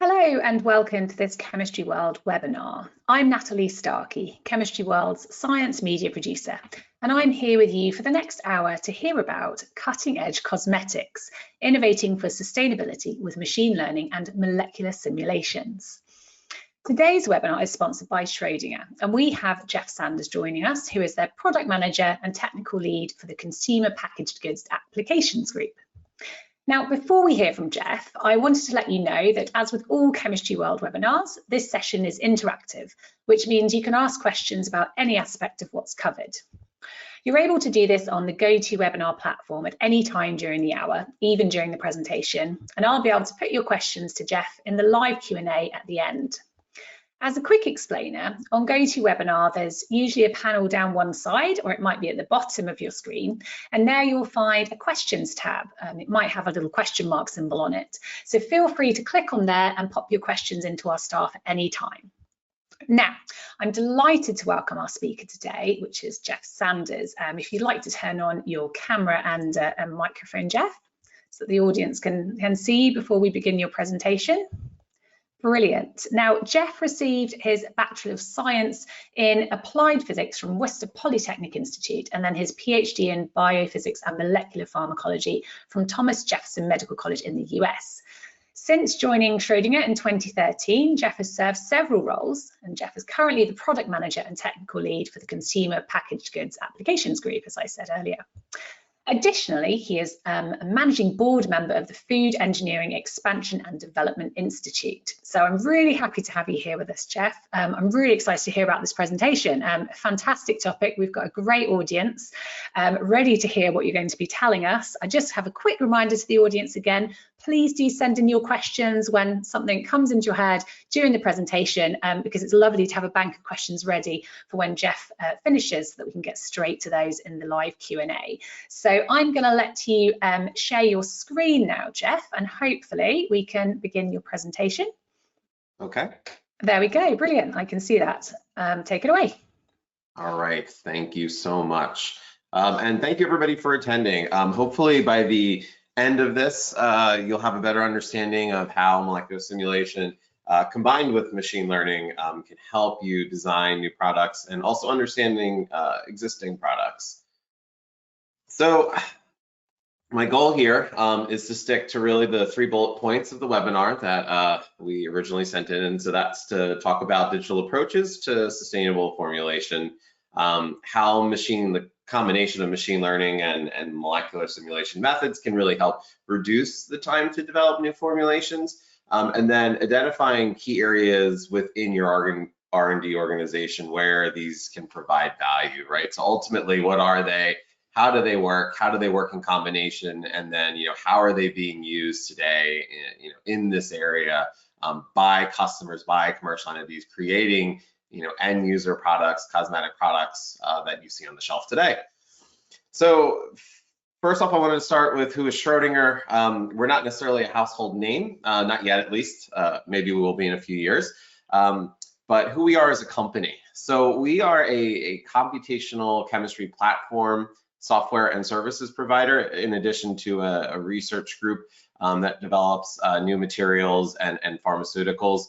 Hello and welcome to this Chemistry World webinar. I'm Natalie Starkey, Chemistry World's science media producer, and I'm here with you for the next hour to hear about cutting-edge cosmetics, innovating for sustainability with machine learning and molecular simulations. Today's webinar is sponsored by Schrödinger, and we have Jeff Sanders joining us, who is their product manager and technical lead for the Consumer Packaged Goods Applications Group. Now, before we hear from Jeff, I wanted to let you know that as with all Chemistry World webinars, this session is interactive, which means you can ask questions about any aspect of what's covered. You're able to do this on the GoToWebinar platform at any time during the hour, even during the presentation, and I'll be able to put your questions to Jeff in the live Q&A at the end. As a quick explainer, on GoToWebinar, there's usually a panel down one side, or it might be at the bottom of your screen, and there you'll find a questions tab. It might have a little question mark symbol on it. So feel free to click on there and pop your questions into our staff at any time. Now, I'm delighted to welcome our speaker today, which is Jeff Sanders. If you'd like to turn on your camera and microphone, Jeff, so that the audience can see you before we begin your presentation. Brilliant. Now, Jeff received his Bachelor of Science in Applied Physics from Worcester Polytechnic Institute, and then his PhD in Biophysics and Molecular Pharmacology from Thomas Jefferson Medical College in the US. Since joining Schrödinger in 2013, Jeff has served several roles, and Jeff is currently the product manager and technical lead for the Consumer Packaged Goods Applications Group, as I said earlier. Additionally, he is a managing board member of the Food Engineering Expansion and Development Institute. So I'm really happy to have you here with us, Jeff. I'm really excited to hear about this presentation. A fantastic topic. We've got a great audience ready to hear what you're going to be telling us. I just have a quick reminder to the audience again, please do send in your questions when something comes into your head during the presentation, because it's lovely to have a bank of questions ready for when Jeff finishes so that we can get straight to those in the live Q&A. So I'm going to let you share your screen now, Jeff, and hopefully we can begin your presentation. Okay. There we go. Brilliant. I can see that. Take it away. All right. Thank you so much. And thank you, everybody, for attending. Hopefully, by the end of this, you'll have a better understanding of how molecular simulation combined with machine learning can help you design new products and also understanding existing products. So my goal here is to stick to really the 3 bullet points of the webinar that we originally sent in. And so that's to talk about digital approaches to sustainable formulation, how the combination of machine learning and molecular simulation methods can really help reduce the time to develop new formulations, and then identifying key areas within your R&D organization where these can provide value, right? So ultimately, what are they? How do they work? How do they work in combination? And then, how are they being used today, in this area by customers, by commercial entities, creating, end user products, cosmetic products that you see on the shelf today. So first off, I wanted to start with who is Schrödinger. We're not necessarily a household name, not yet at least. Maybe we will be in a few years. But who we are as a company. So we are a computational chemistry platform, software and services provider, in addition to a research group that develops new materials and pharmaceuticals.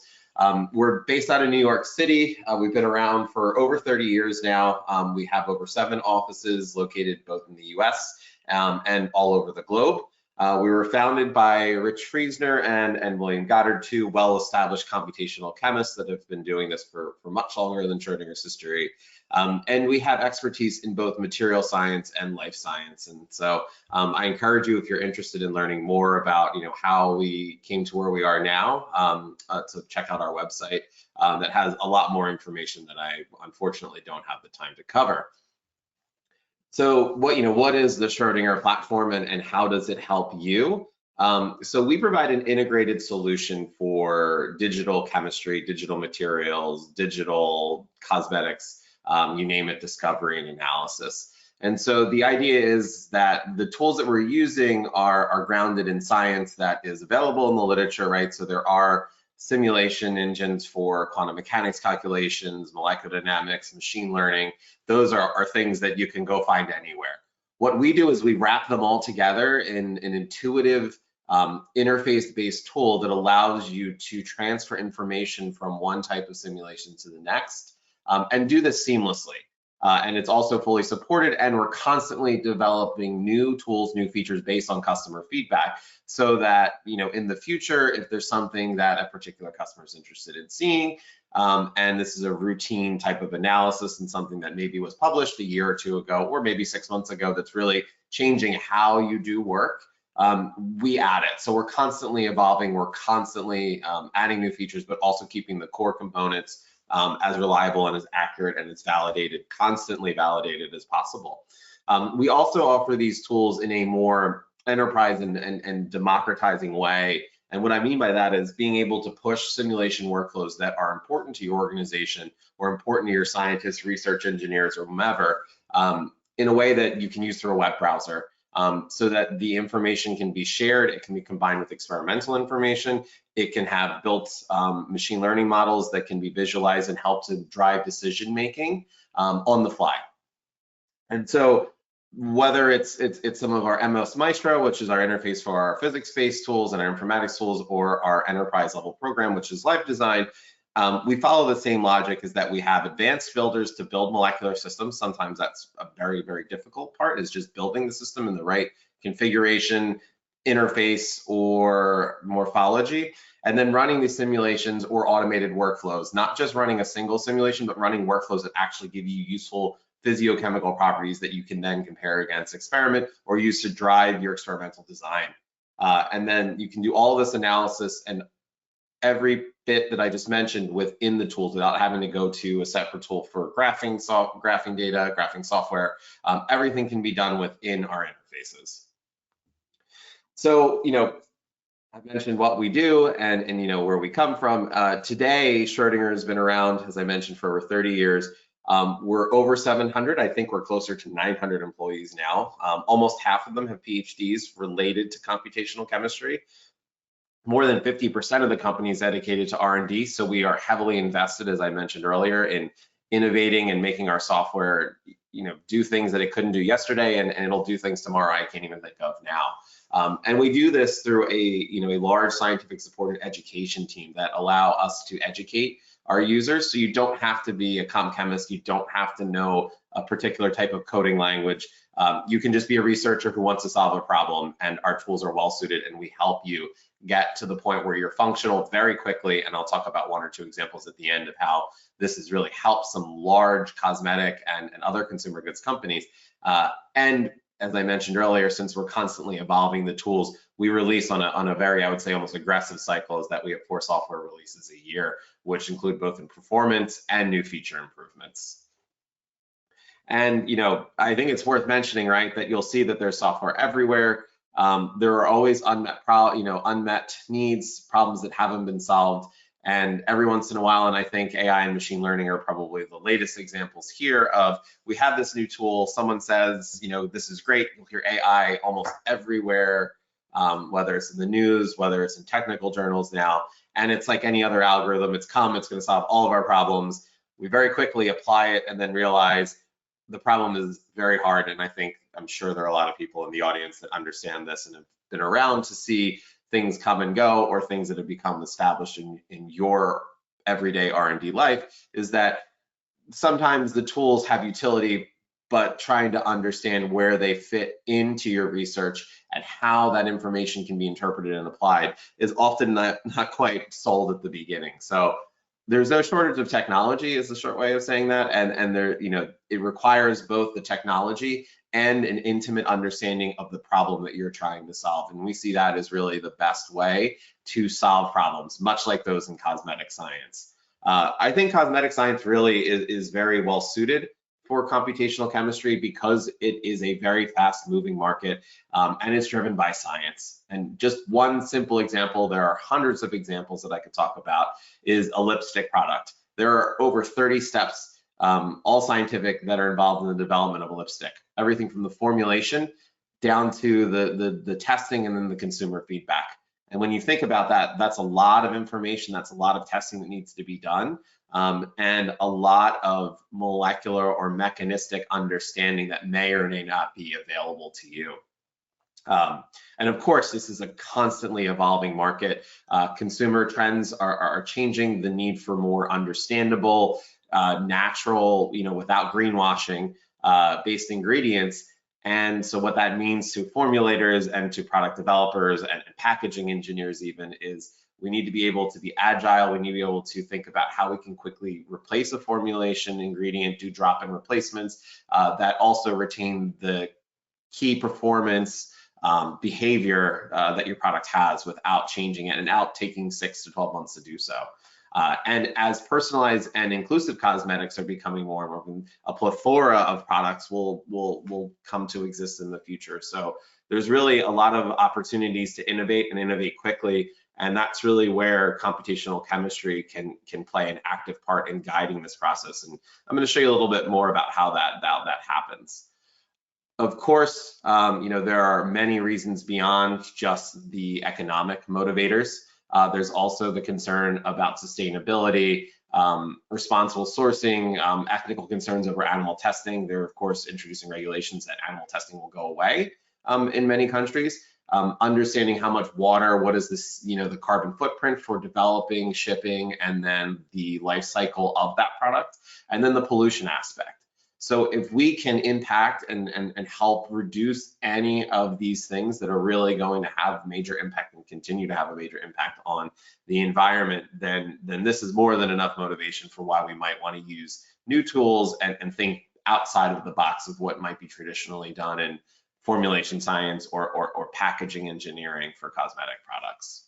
We're based out of New York City. We've been around for over 30 years now. We have over 7 offices located both in the US and all over the globe. We were founded by Rich Friesner and William Goddard, 2 well-established computational chemists that have been doing this for much longer than Schrödinger's history. And we have expertise in both material science and life science. And so I encourage you, if you're interested in learning more about how we came to where we are now, to check out our website that has a lot more information that I unfortunately don't have the time to cover. So what is the Schrödinger platform and how does it help you? So we provide an integrated solution for digital chemistry, digital materials, digital cosmetics, you name it, discovery and analysis. And so the idea is that the tools that we're using are grounded in science that is available in the literature, right? So there are simulation engines for quantum mechanics calculations, molecular dynamics, machine learning. Those are things that you can go find anywhere. What we do is we wrap them all together in an intuitive interface-based tool that allows you to transfer information from one type of simulation to the next, and do this seamlessly. And it's also fully supported, and we're constantly developing new tools, new features based on customer feedback, so that, you know, in the future, if there's something that a particular customer is interested in seeing, and this is a routine type of analysis and something that maybe was published a year or two ago, or maybe 6 months ago, that's really changing how you do work, we add it. So we're constantly evolving, we're constantly adding new features, but also keeping the core components as reliable and as accurate and as validated, constantly validated as possible. We also offer these tools in a more enterprise and democratizing way. And what I mean by that is being able to push simulation workflows that are important to your organization or important to your scientists, research engineers, or whomever, in a way that you can use through a web browser. So that the information can be shared, it can be combined with experimental information, it can have built machine learning models that can be visualized and help to drive decision making on the fly. And so whether it's some of our MS Maestro, which is our interface for our physics-based tools and our informatics tools, or our enterprise level program, which is Life Design, we follow the same logic, is that we have advanced filters to build molecular systems. Sometimes that's a very, very difficult part, is just building the system in the right configuration, interface, or morphology, and then running these simulations or automated workflows, not just running a single simulation, but running workflows that actually give you useful physiochemical properties that you can then compare against experiment or use to drive your experimental design. And then you can do all this analysis and every bit that I just mentioned within the tools without having to go to a separate tool for graphing data, graphing software. Everything can be done within our interfaces. So, you know, I've mentioned what we do and you know, where we come from. Today, Schrödinger has been around, as I mentioned, for over 30 years. We're over 700. I think we're closer to 900 employees now. Almost half of them have PhDs related to computational chemistry. More than 50% of the company is dedicated to R&D, so we are heavily invested, as I mentioned earlier, in innovating and making our software, you know, do things that it couldn't do yesterday, and it'll do things tomorrow I can't even think of now. And we do this through a large scientific supported education team that allow us to educate our users. So you don't have to be a comp chemist, you don't have to know a particular type of coding language. You can just be a researcher who wants to solve a problem, and our tools are well suited, and we help you get to the point where you're functional very quickly. And I'll talk about 1 or 2 examples at the end of how this has really helped some large cosmetic and other consumer goods companies. And as I mentioned earlier, since we're constantly evolving the tools, we release on a very, I would say, almost aggressive cycle, is that we have 4 software releases a year, which include both in performance and new feature improvements. And, you know, I think it's worth mentioning, right, that you'll see that there's software everywhere. There are always unmet needs, problems that haven't been solved. And every once in a while, and I think AI and machine learning are probably the latest examples here of, we have this new tool, someone says, you know, this is great, you'll hear AI almost everywhere, whether it's in the news, whether it's in technical journals now, and it's like any other algorithm, it's gonna solve all of our problems. We very quickly apply it and then realize the problem is very hard, and I'm sure there are a lot of people in the audience that understand this and have been around to see things come and go, or things that have become established in your everyday R&D life, is that sometimes the tools have utility, but trying to understand where they fit into your research and how that information can be interpreted and applied is often not quite sold at the beginning. So there's no shortage of technology, is the short way of saying that, and there, you know, it requires both the technology and an intimate understanding of the problem that you're trying to solve. And we see that as really the best way to solve problems, much like those in cosmetic science. I think cosmetic science really is very well suited for computational chemistry because it is a very fast moving market, and it's driven by science. And just one simple example, there are hundreds of examples that I could talk about, is a lipstick product. There are over 30 steps, all scientific, that are involved in the development of a lipstick. Everything from the formulation down to the testing and then the consumer feedback. And when you think about that, that's a lot of information, that's a lot of testing that needs to be done, and a lot of molecular or mechanistic understanding that may or may not be available to you. And of course, this is a constantly evolving market. Consumer trends are changing, the need for more understandable, natural, without greenwashing, based ingredients. And so what that means to formulators and to product developers and packaging engineers even is we need to be able to be agile. We need to be able to think about how we can quickly replace a formulation ingredient, do drop-in replacements that also retain the key performance behavior that your product has without changing it and out taking 6 to 12 months to do so. And as personalized and inclusive cosmetics are becoming more and more, a plethora of products will come to exist in the future. So there's really a lot of opportunities to innovate and innovate quickly. And that's really where computational chemistry can play an active part in guiding this process. And I'm going to show you a little bit more about how that happens. Of course, there are many reasons beyond just the economic motivators. There's also the concern about sustainability, responsible sourcing, ethical concerns over animal testing. They're, of course, introducing regulations that animal testing will go away in many countries. Understanding how much water, what is this, the carbon footprint for developing, shipping, and then the life cycle of that product, and then the pollution aspect. So if we can impact and help reduce any of these things that are really going to have major impact and continue to have a major impact on the environment, then this is more than enough motivation for why we might want to use new tools and think outside of the box of what might be traditionally done in formulation science or packaging engineering for cosmetic products.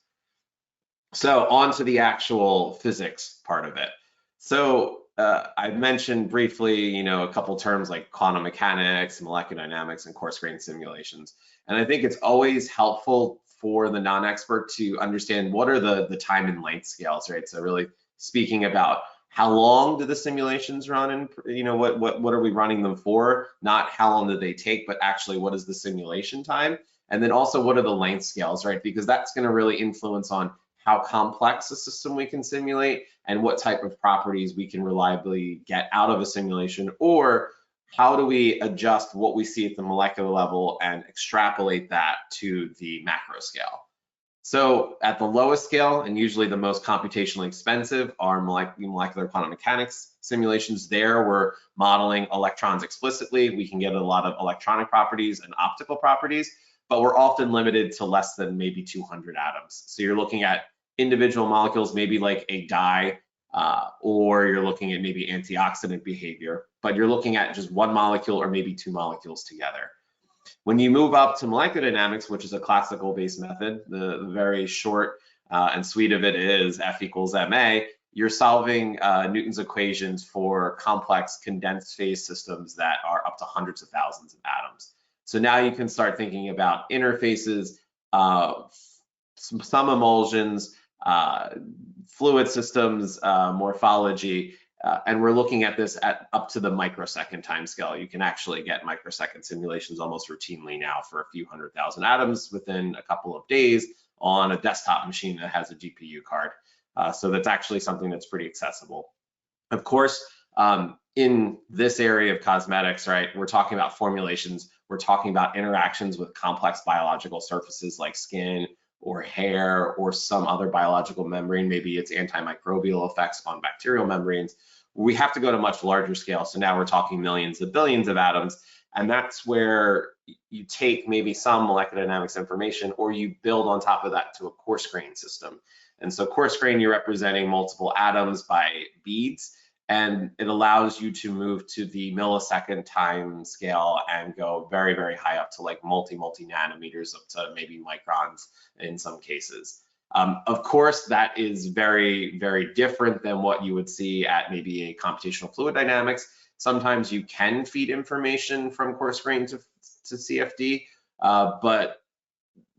So on to the actual physics part of it. So I mentioned briefly, a couple terms like quantum mechanics, molecular dynamics, and coarse grain simulations. And I think it's always helpful for the non-expert to understand what are the time and length scales, right? So really speaking about how long do the simulations run and, what are we running them for? Not how long do they take, but actually what is the simulation time? And then also what are the length scales, right? Because that's going to really influence on how complex a system we can simulate and what type of properties we can reliably get out of a simulation, or how do we adjust what we see at the molecular level and extrapolate that to the macro scale. So at the lowest scale, and usually the most computationally expensive, are molecular quantum mechanics simulations. There we're modeling electrons explicitly. We can get a lot of electronic properties and optical properties, but we're often limited to less than maybe 200 atoms. So you're looking at individual molecules, maybe like a dye, or you're looking at maybe antioxidant behavior, but you're looking at just one molecule or maybe two molecules together. When you move up to molecular dynamics, which is a classical based method, the very short and sweet of it is F equals ma, you're solving Newton's equations for complex condensed phase systems that are up to hundreds of thousands of atoms. So now you can start thinking about interfaces, some emulsions, fluid systems, morphology, and we're looking at this at up to the microsecond time scale. You can actually get microsecond simulations almost routinely now for a few 100,000 atoms within a couple of days on a desktop machine that has a GPU card. So that's actually something that's pretty accessible. Of course, in this area of cosmetics, right, we're talking about formulations. We're talking about interactions with complex biological surfaces like skin or hair or some other biological membrane. Maybe it's antimicrobial effects on bacterial membranes. We have to go to much larger scale. So now we're talking millions of billions of atoms. And that's where you take maybe some molecular dynamics information or you build on top of that to a coarse grain system. And so coarse grain, you're representing multiple atoms by beads, and it allows you to move to the millisecond time scale and go very, very high up to like multi nanometers up to maybe microns in some cases. Of course, that is very, very different than what you would see at maybe a computational fluid dynamics. Sometimes you can feed information from coarse grain to CFD, but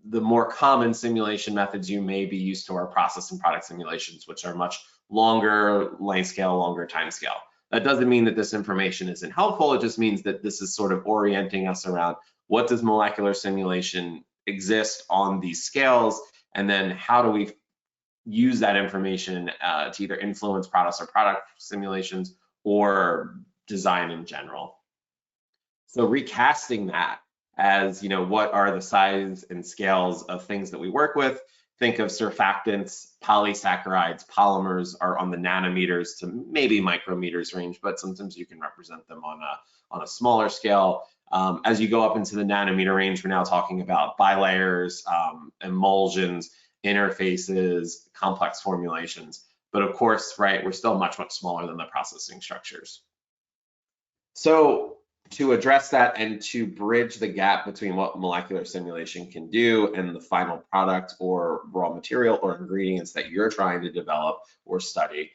the more common simulation methods you may be used to are process and product simulations, which are much longer length scale, longer time scale. That doesn't mean that this information isn't helpful. It just means that this is sort of orienting us around what does molecular simulation exist on these scales, and then how do we use that information to either influence products or product simulations or design in general. So recasting that as, what are the size and scales of things that we work with. Think of surfactants, polysaccharides, polymers are on the nanometers to maybe micrometers range, but sometimes you can represent them on a smaller scale. As you go up into the nanometer range, we're now talking about bilayers, emulsions, interfaces, complex formulations. But of course, right, we're still much, much smaller than the processing structures. So to address that and to bridge the gap between what molecular simulation can do and the final product or raw material or ingredients that you're trying to develop or study,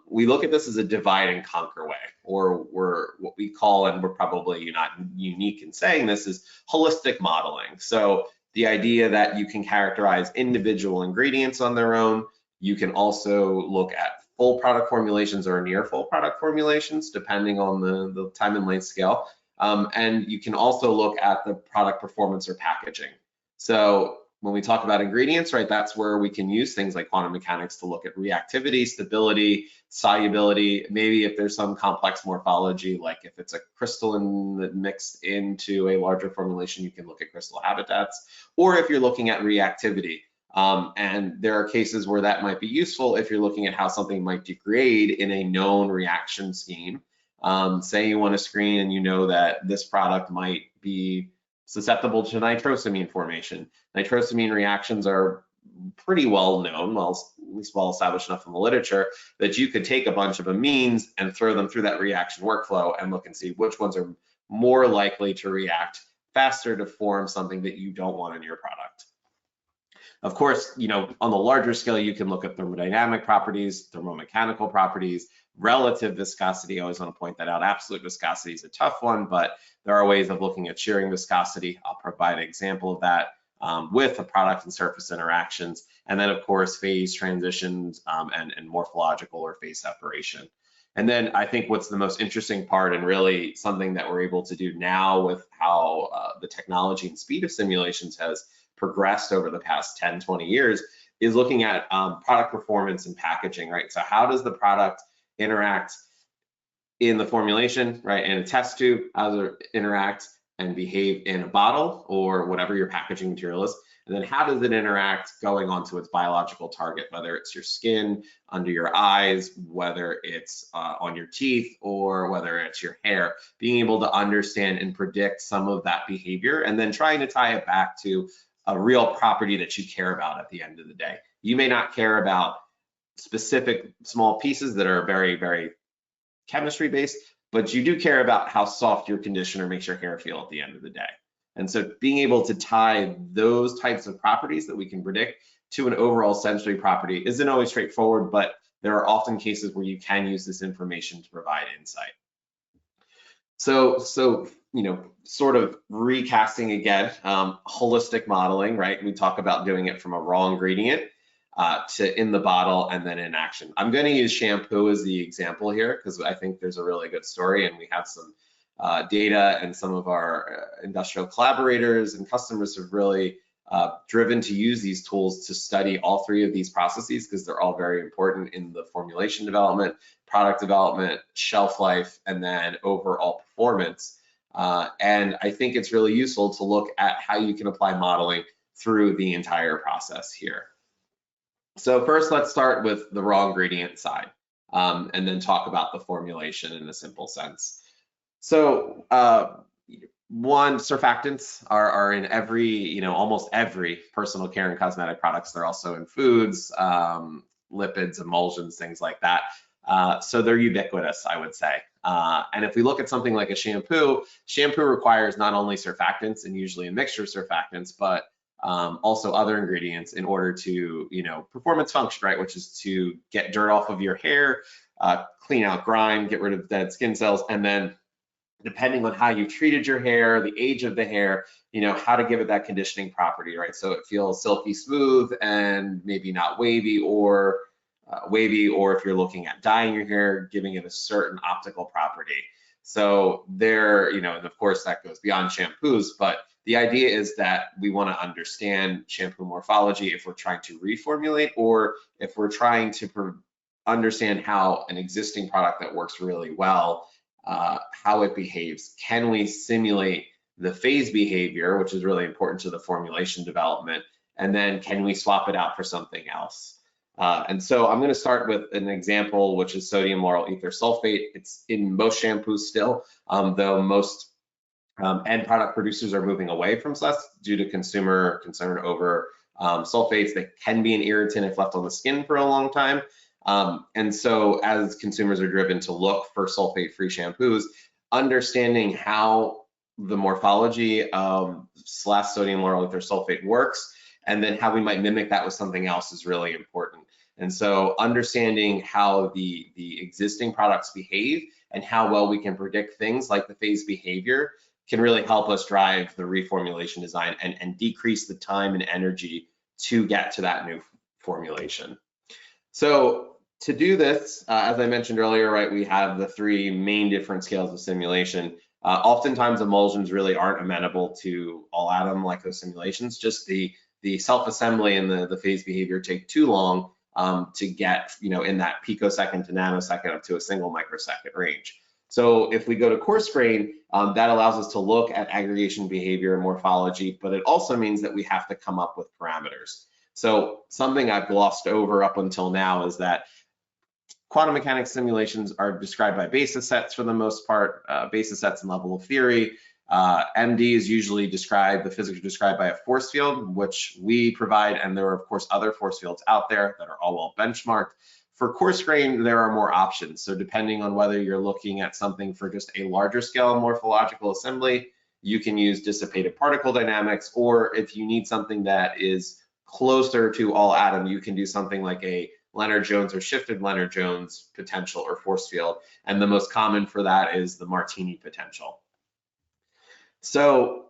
we look at this as a divide and conquer way, or what we call, and we're probably not unique in saying this, is holistic modeling. So the idea that you can characterize individual ingredients on their own. You can also look at full product formulations or near full product formulations, depending on the time and length scale. And you can also look at the product performance or packaging. So when we talk about ingredients, right, that's where we can use things like quantum mechanics to look at reactivity, stability, solubility, maybe if there's some complex morphology, like if it's a crystalline that mixed into a larger formulation, you can look at crystal habitats, or if you're looking at reactivity. And there are cases where that might be useful if you're looking at how something might degrade in a known reaction scheme. Say you want to screen and you know that this product might be susceptible to nitrosamine formation. Nitrosamine reactions are pretty well known, at least well established enough in the literature, that you could take a bunch of amines and throw them through that reaction workflow and look and see which ones are more likely to react faster to form something that you don't want in your product. Of course, on the larger scale, you can look at thermodynamic properties, thermomechanical properties, relative viscosity. I always want to point that out. Absolute viscosity is a tough one, but there are ways of looking at shearing viscosity. I'll provide an example of that with the product and surface interactions. And then, of course, phase transitions and morphological or phase separation. And then I think what's the most interesting part, and really something that we're able to do now with how the technology and speed of simulations has progressed over the past 10, 20 years, is looking at product performance and packaging, right? So how does the product interact in the formulation, right? In a test tube, how does it interact and behave in a bottle or whatever your packaging material is? And then how does it interact going onto its biological target, whether it's your skin, under your eyes, whether it's on your teeth, or whether it's your hair. Being able to understand and predict some of that behavior and then trying to tie it back to a real property that you care about at the end of the day. You may not care about specific small pieces that are very, very chemistry based, but you do care about how soft your conditioner makes your hair feel at the end of the day. And so being able to tie those types of properties that we can predict to an overall sensory property isn't always straightforward, but there are often cases where you can use this information to provide insight. So sort of recasting again, holistic modeling, right? We talk about doing it from a raw ingredient to in the bottle and then in action. I'm going to use shampoo as the example here because I think there's a really good story, and we have some data, and some of our industrial collaborators and customers have really driven to use these tools to study all three of these processes because they're all very important in the formulation development, product development, shelf life, and then overall performance. And I think it's really useful to look at how you can apply modeling through the entire process here. So first, let's start with the raw ingredient side, and then talk about the formulation in a simple sense. So one, surfactants are in every, almost every personal care and cosmetic products. They're also in foods, lipids, emulsions, things like that. So they're ubiquitous, I would say. And if we look at something like a shampoo requires not only surfactants and usually a mixture of surfactants, but also other ingredients in order to, perform its function, right? Which is to get dirt off of your hair, clean out grime, get rid of dead skin cells, and then depending on how you treated your hair, the age of the hair, how to give it that conditioning property, right? So it feels silky smooth and maybe not wavy, or if you're looking at dyeing your hair, giving it a certain optical property. So there, and of course that goes beyond shampoos, but the idea is that we want to understand shampoo morphology if we're trying to reformulate, or if we're trying to understand how an existing product that works really well, how it behaves. Can we simulate the phase behavior, which is really important to the formulation development, and then can we swap it out for something else? And so I'm going to start with an example, which is sodium lauryl ether sulfate. It's in most shampoos still, though most end product producers are moving away from SLES due to consumer concern over sulfates that can be an irritant if left on the skin for a long time. And so as consumers are driven to look for sulfate-free shampoos, understanding how the morphology of SLES, sodium lauryl ether sulfate, works, and then how we might mimic that with something else is really important. And so understanding how the existing products behave and how well we can predict things like the phase behavior can really help us drive the reformulation design and decrease the time and energy to get to that new formulation. So to do this, as I mentioned earlier, right, we have the three main different scales of simulation. Oftentimes emulsions really aren't amenable to all atom simulations. Just the self-assembly and the phase behavior take too long to get, in that picosecond to nanosecond up to a single microsecond range. So if we go to coarse grain, that allows us to look at aggregation behavior and morphology, but it also means that we have to come up with parameters. So something I've glossed over up until now is that quantum mechanics simulations are described by basis sets for the most part, basis sets and level of theory. MD is usually described, the physics are described by a force field, which we provide, and there are of course other force fields out there that are all well benchmarked. For coarse grain, there are more options. So depending on whether you're looking at something for just a larger scale morphological assembly, you can use dissipated particle dynamics, or if you need something that is closer to all atom, you can do something like a Leonard-Jones or shifted Leonard-Jones potential or force field. And the most common for that is the Martini potential. So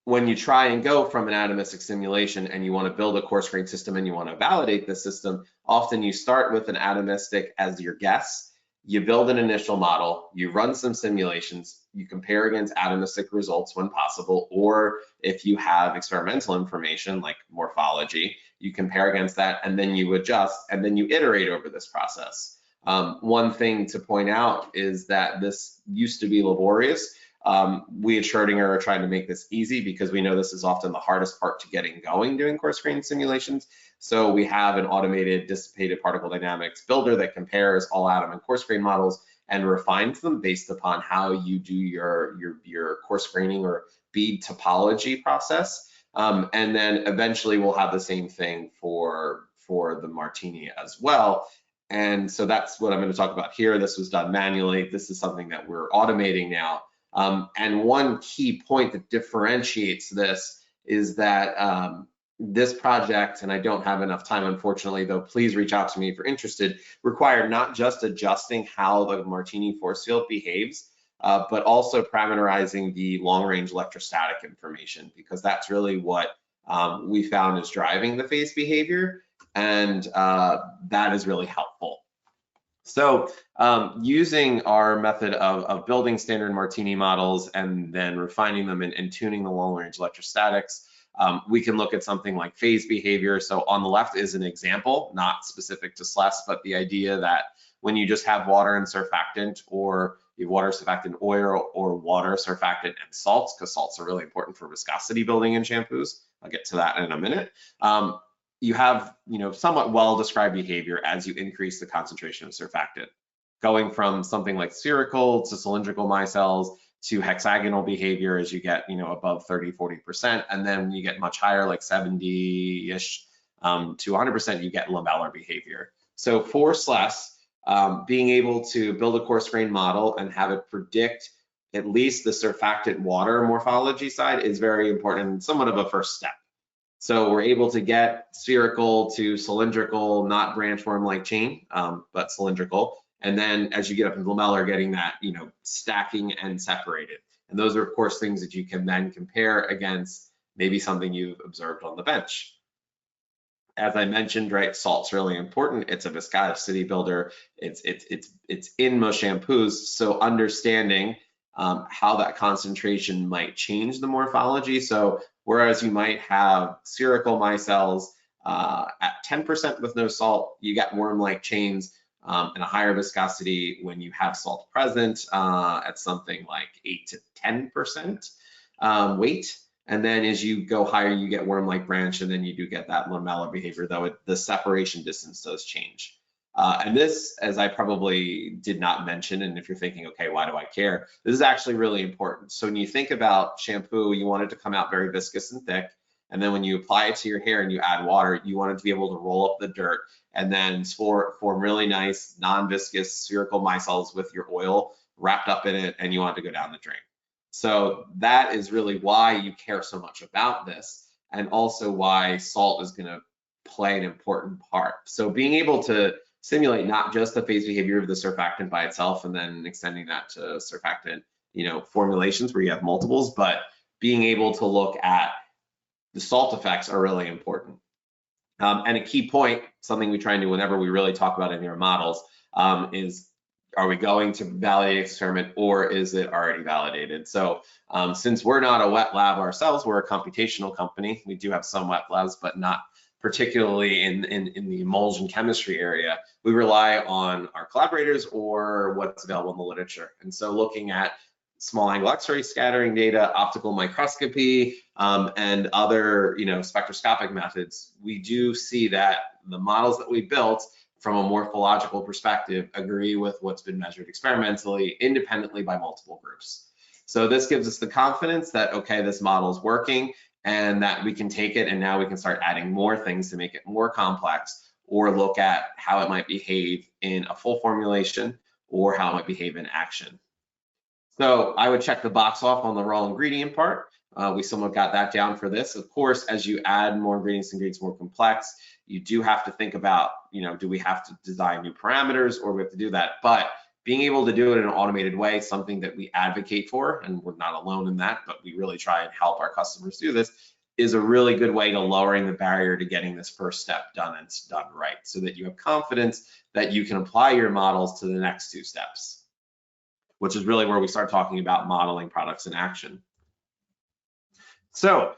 when you try and go from an atomistic simulation and you want to build a coarse grain system and you want to validate the system, often you start with an atomistic as your guess. You build an initial model, you run some simulations, you compare against atomistic results when possible, or if you have experimental information like morphology, you compare against that and then you adjust and then you iterate over this process. One thing to point out is that this used to be laborious. We at Schrodinger are trying to make this easy because we know this is often the hardest part to getting going doing coarse grain simulations. So we have an automated dissipated particle dynamics builder that compares all atom and coarse grain models and refines them based upon how you do your coarse graining or bead topology process. And then eventually we'll have the same thing for the Martini as well. And so that's what I'm going to talk about here. This was done manually. This is something that we're automating now. And one key point that differentiates this is that this project, and I don't have enough time, unfortunately, though please reach out to me if you're interested, require not just adjusting how the Martini force field behaves, but also parameterizing the long-range electrostatic information, because that's really what we found is driving the phase behavior, and that is really helpful. So using our method of building standard Martini models and then refining them and tuning the long-range electrostatics, we can look at something like phase behavior. So on the left is an example, not specific to SLES, but the idea that when you just have water and surfactant, or you have water, surfactant, oil, or water, surfactant, and salts, because salts are really important for viscosity building in shampoos. I'll get to that in a minute. You have, somewhat well-described behavior as you increase the concentration of surfactant, going from something like spherical to cylindrical micelles to hexagonal behavior as you get, above 30–40%, and then when you get much higher, like 70-ish to 100%, you get lamellar behavior. So for SLES, being able to build a coarse grain model and have it predict at least the surfactant water morphology side is very important and somewhat of a first step. So we're able to get spherical to cylindrical, not branch worm-like chain, but cylindrical. And then as you get up into lamellar, getting that, stacking and separated. And those are, of course, things that you can then compare against maybe something you've observed on the bench. As I mentioned, right, salt's really important. It's a viscosity builder. It's in most shampoos. So understanding how that concentration might change the morphology. So whereas you might have spherical micelles at 10% with no salt, you get worm-like chains and a higher viscosity when you have salt present at something like 8 to 10%. weight. And then as you go higher, you get worm-like branch, and then you do get that lamellar behavior, though the separation distance does change. And this, as I probably did not mention, and if you're thinking, okay, why do I care? This is actually really important. So when you think about shampoo, you want it to come out very viscous and thick. And then when you apply it to your hair and you add water, you want it to be able to roll up the dirt and then form really nice, non-viscous spherical micelles with your oil wrapped up in it, and you want it to go down the drain. So that is really why you care so much about this, and also why salt is going to play an important part. So being able to simulate not just the phase behavior of the surfactant by itself and then extending that to surfactant, formulations where you have multiples, but being able to look at the salt effects are really important. And a key point, something we try and do whenever we really talk about it in our models, is are we going to validate experiment, or is it already validated? So since we're not a wet lab ourselves, we're a computational company. We do have some wet labs, but not particularly in the emulsion chemistry area. We rely on our collaborators or what's available in the literature. And so looking at small angle X-ray scattering data, optical microscopy, and other spectroscopic methods, we do see that the models that we built from a morphological perspective agree with what's been measured experimentally, independently by multiple groups. So this gives us the confidence that, okay, this model is working, and that we can take it and now we can start adding more things to make it more complex, or look at how it might behave in a full formulation or how it might behave in action. So I would check the box off on the raw ingredient part. We somewhat got that down for this. Of course, as you add more ingredients more complex, you do have to think about, do we have to design new parameters, or we have to do that? But being able to do it in an automated way, something that we advocate for, and we're not alone in that, but we really try and help our customers do this, is a really good way to lowering the barrier to getting this first step done, and done right, so that you have confidence that you can apply your models to the next two steps, which is really where we start talking about modeling products in action. So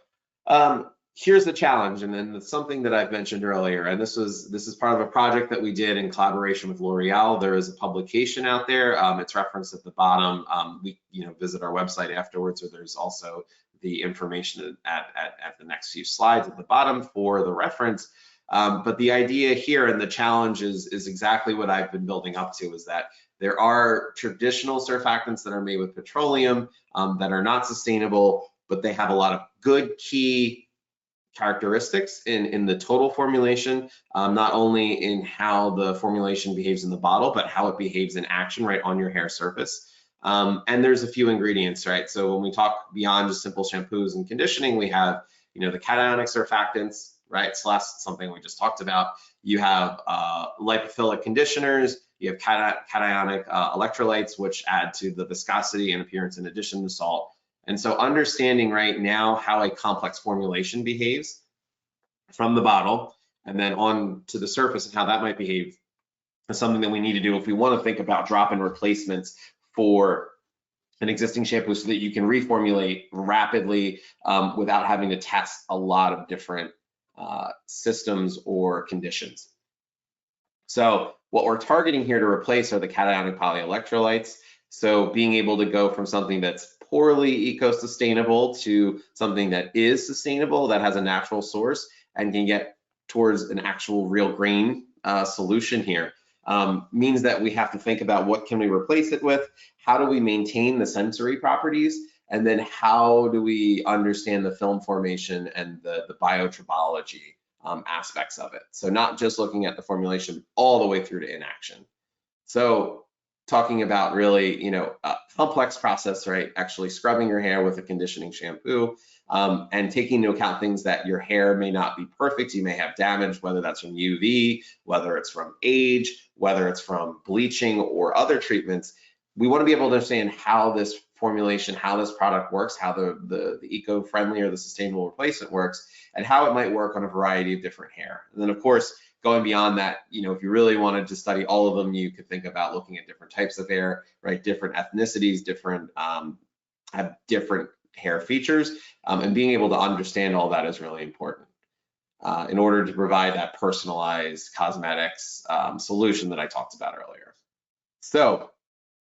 here's the challenge, and then something that I've mentioned earlier, and this is part of a project that we did in collaboration with L'Oreal. There is a publication out there. It's referenced at the bottom. We visit our website afterwards, or there's also the information at the next few slides at the bottom for the reference. But the idea here and the challenge is exactly what I've been building up to, is that there are traditional surfactants that are made with petroleum that are not sustainable, but they have a lot of good key characteristics in the total formulation, not only in how the formulation behaves in the bottle, but how it behaves in action right on your hair surface. And there's a few ingredients, right? So when we talk beyond just simple shampoos and conditioning, we have, the cationic surfactants, right? So that's something we just talked about. You have lipophilic conditioners, you have cationic electrolytes, which add to the viscosity and appearance in addition to salt. And so understanding right now how a complex formulation behaves from the bottle and then on to the surface and how that might behave is something that we need to do if we want to think about drop-in replacements for an existing shampoo, so that you can reformulate rapidly without having to test a lot of different systems or conditions. So what we're targeting here to replace are the cationic polyelectrolytes. So being able to go from something that's poorly eco-sustainable to something that is sustainable, that has a natural source, and can get towards an actual real green solution here, means that we have to think about what can we replace it with, how do we maintain the sensory properties, and then how do we understand the film formation and the biotribology aspects of it. So not just looking at the formulation all the way through to inaction. So talking about really, a complex process, right? Actually scrubbing your hair with a conditioning shampoo and taking into account things that your hair may not be perfect. You may have damage, whether that's from UV, whether it's from age, whether it's from bleaching or other treatments. We want to be able to understand how this formulation, how this product works, how the eco-friendly or the sustainable replacement works, and how it might work on a variety of different hair. And then of course, going beyond that, if you really wanted to study all of them, you could think about looking at different types of hair, right? Different ethnicities, have different hair features, and being able to understand all that is really important in order to provide that personalized cosmetics solution that I talked about earlier. So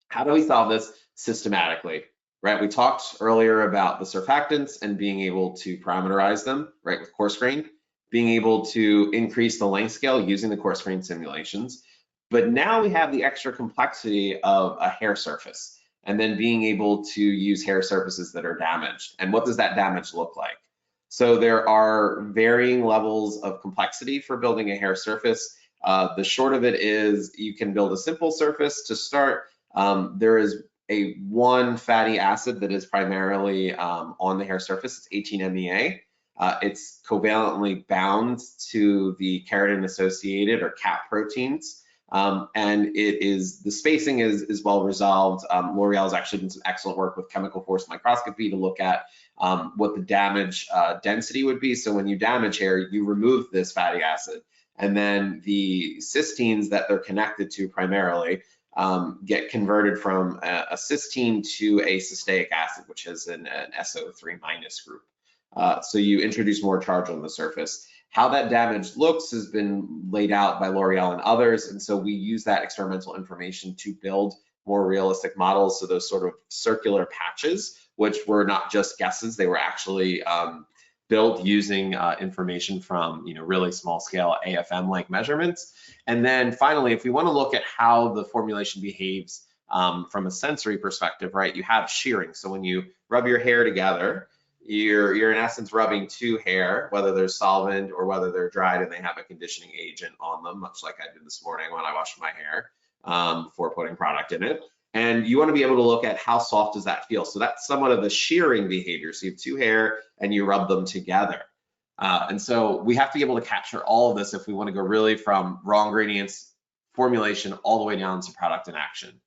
how do we solve this systematically? right? We talked earlier about the surfactants and being able to parameterize them, right, with coarse grain, being able to increase the length scale using the coarse grain simulations. But now we have the extra complexity of a hair surface, and then being able to use hair surfaces that are damaged. And what does that damage look like? So there are varying levels of complexity for building a hair surface. The short of it is you can build a simple surface to start. There is one fatty acid that is primarily on the hair surface. It's 18-MEA. It's covalently bound to the keratin-associated or CAP proteins. And the spacing is well resolved. L'Oreal has actually done some excellent work with chemical force microscopy to look at what the damage density would be. So when you damage hair, you remove this fatty acid, and then the cysteines that they're connected to primarily get converted from a cysteine to a cysteic acid, which is an SO3- group. So you introduce more charge on the surface. How that damage looks has been laid out by L'Oreal and others, and so we use that experimental information to build more realistic models. So those sort of circular patches, which were not just guesses, they were actually built using information from really small scale AFM-like measurements. And then finally, if we want to look at how the formulation behaves from a sensory perspective, right, you have shearing. So when you rub your hair together, you're in essence rubbing two hair, whether they're solvent or whether they're dried and they have a conditioning agent on them, much like I did this morning when I washed my hair before putting product in it. And you want to be able to look at how soft does that feel. So that's somewhat of a shearing behavior. So you have two hair and you rub them together. And so we have to be able to capture all of this if we want to go really from raw ingredients, formulation, all the way down to product in action.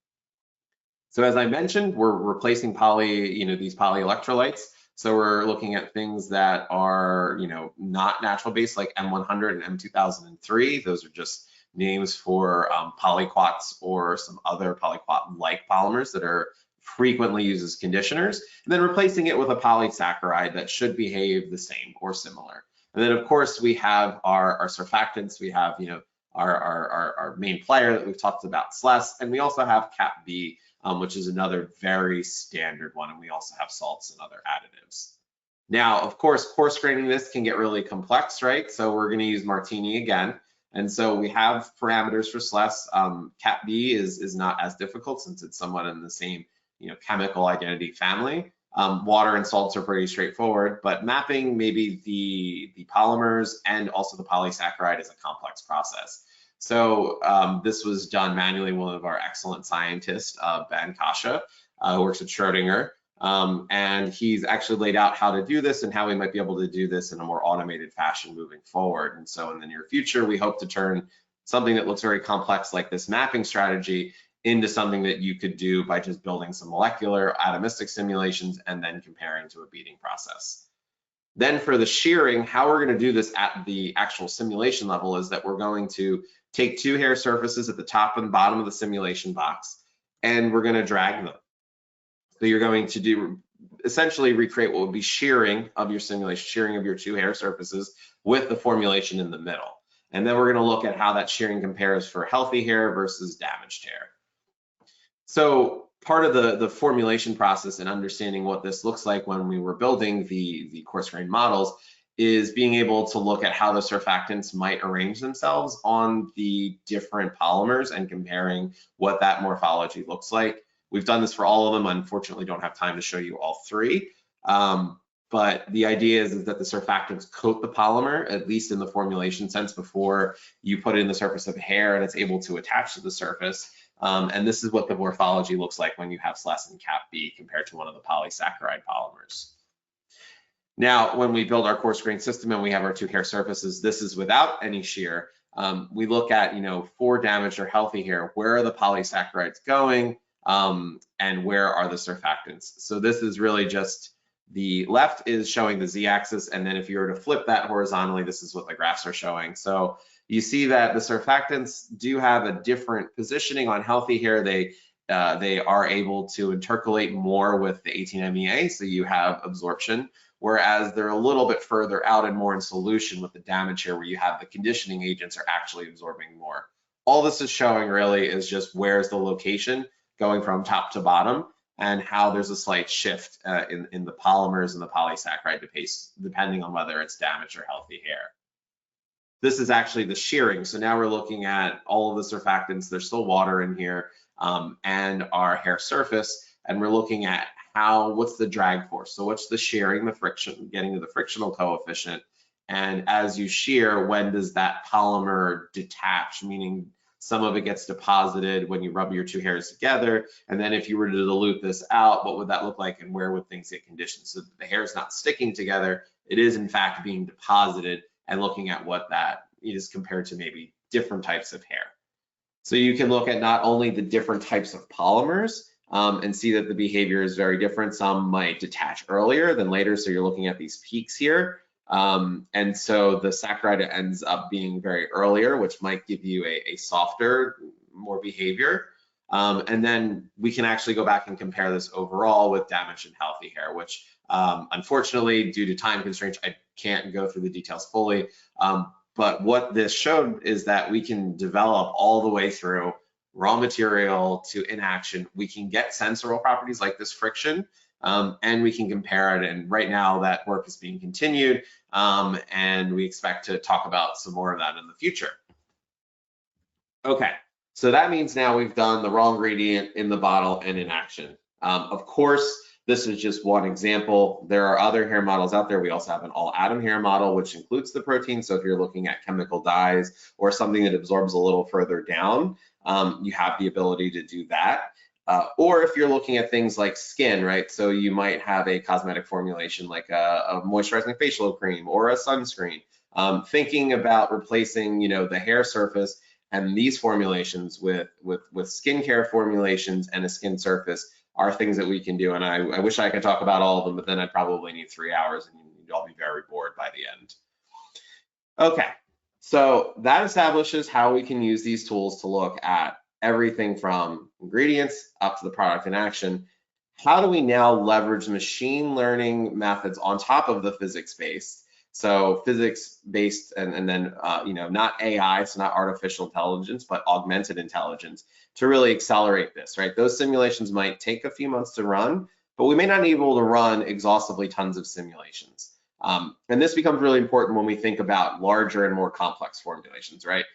So as I mentioned, we're replacing these polyelectrolytes. So we're looking at things that are, not natural based, like M100 and M2003. Those are just names for polyquats or some other polyquat-like polymers that are frequently used as conditioners, and then replacing it with a polysaccharide that should behave the same or similar. And then of course we have our surfactants. We have, our main player that we've talked about, SLES, and we also have CAP-B, which is another very standard one, and we also have salts and other additives. Now, of course, coarse graining this can get really complex, right? So we're going to use Martini again. And so we have parameters for SLES. CAP-B is not as difficult since it's somewhat in the same chemical identity family. Water and salts are pretty straightforward, but mapping maybe the polymers and also the polysaccharide is a complex process. So this was done manually. One of our excellent scientists, Ben Kasha, who works at Schrodinger, and he's actually laid out how to do this and how we might be able to do this in a more automated fashion moving forward. And so in the near future, we hope to turn something that looks very complex like this mapping strategy into something that you could do by just building some molecular atomistic simulations and then comparing to a beating process. Then for the shearing, how we're going to do this at the actual simulation level is that we're going to take two hair surfaces at the top and bottom of the simulation box, and we're going to drag them. So you're going to do essentially recreate what would be shearing of your simulation, shearing of your two hair surfaces with the formulation in the middle. And then we're going to look at how that shearing compares for healthy hair versus damaged hair. So part of the formulation process and understanding what this looks like when we were building the coarse grain models is being able to look at how the surfactants might arrange themselves on the different polymers and comparing what that morphology looks like. We've done this for all of them. Unfortunately, don't have time to show you all three. But the idea is that the surfactants coat the polymer, at least in the formulation sense, before you put it in the surface of hair and it's able to attach to the surface. And this is what the morphology looks like when you have SLES and CAP-B compared to one of the polysaccharide polymers. Now, when we build our coarse grain system and we have our two hair surfaces, this is without any shear. We look at, for damaged or healthy hair, where are the polysaccharides going and where are the surfactants? So this is really just the left is showing the z-axis, and then if you were to flip that horizontally, this is what the graphs are showing. So you see that the surfactants do have a different positioning on healthy hair. They are able to intercalate more with the 18-MEA, so you have absorption, whereas they're a little bit further out and more in solution with the damage hair, where you have the conditioning agents are actually absorbing more. All this is showing really is just where's the location going from top to bottom. and how there's a slight shift in the polymers and the polysaccharide base, depending on whether it's damaged or healthy hair. This is actually the shearing. So now we're looking at all of the surfactants. There's still water in here, and our hair surface, and we're looking at what's the drag force. So what's the shearing, the friction, getting to the frictional coefficient. And as you shear, when does that polymer detach, meaning some of it gets deposited when you rub your two hairs together. And then if you were to dilute this out, what would that look like, and where would things get conditioned? So the hair is not sticking together. It is in fact being deposited, and looking at what that is compared to maybe different types of hair. So you can look at not only the different types of polymers and see that the behavior is very different. Some might detach earlier than later. So you're looking at these peaks here. And so the saccharide ends up being very earlier, which might give you a softer, more behavior. And then we can actually go back and compare this overall with damaged and healthy hair, which unfortunately, due to time constraints, I can't go through the details fully. But what this showed is that we can develop all the way through raw material to inaction. We can get sensorial properties like this friction, and we can compare it. And right now that work is being continued, and we expect to talk about some more of that in the future. Okay, so that means now we've done the raw ingredient in the bottle and in action. Of course, this is just one example. There are other hair models out there. We also have an all atom hair model, which includes the protein. So if you're looking at chemical dyes or something that absorbs a little further down, you have the ability to do that. Or if you're looking at things like skin, right? So you might have a cosmetic formulation like a moisturizing facial cream or a sunscreen. Thinking about replacing, the hair surface and these formulations with skincare formulations and a skin surface are things that we can do. And I wish I could talk about all of them, but then I'd probably need 3 hours and you'd all be very bored by the end. Okay, so that establishes how we can use these tools to look at everything from ingredients up to the product in action. How do we now leverage machine learning methods on top of the physics-based? So physics-based and then, not AI, so not artificial intelligence, but augmented intelligence to really accelerate this, right? Those simulations might take a few months to run, but we may not be able to run exhaustively tons of simulations. And this becomes really important when we think about larger and more complex formulations, right?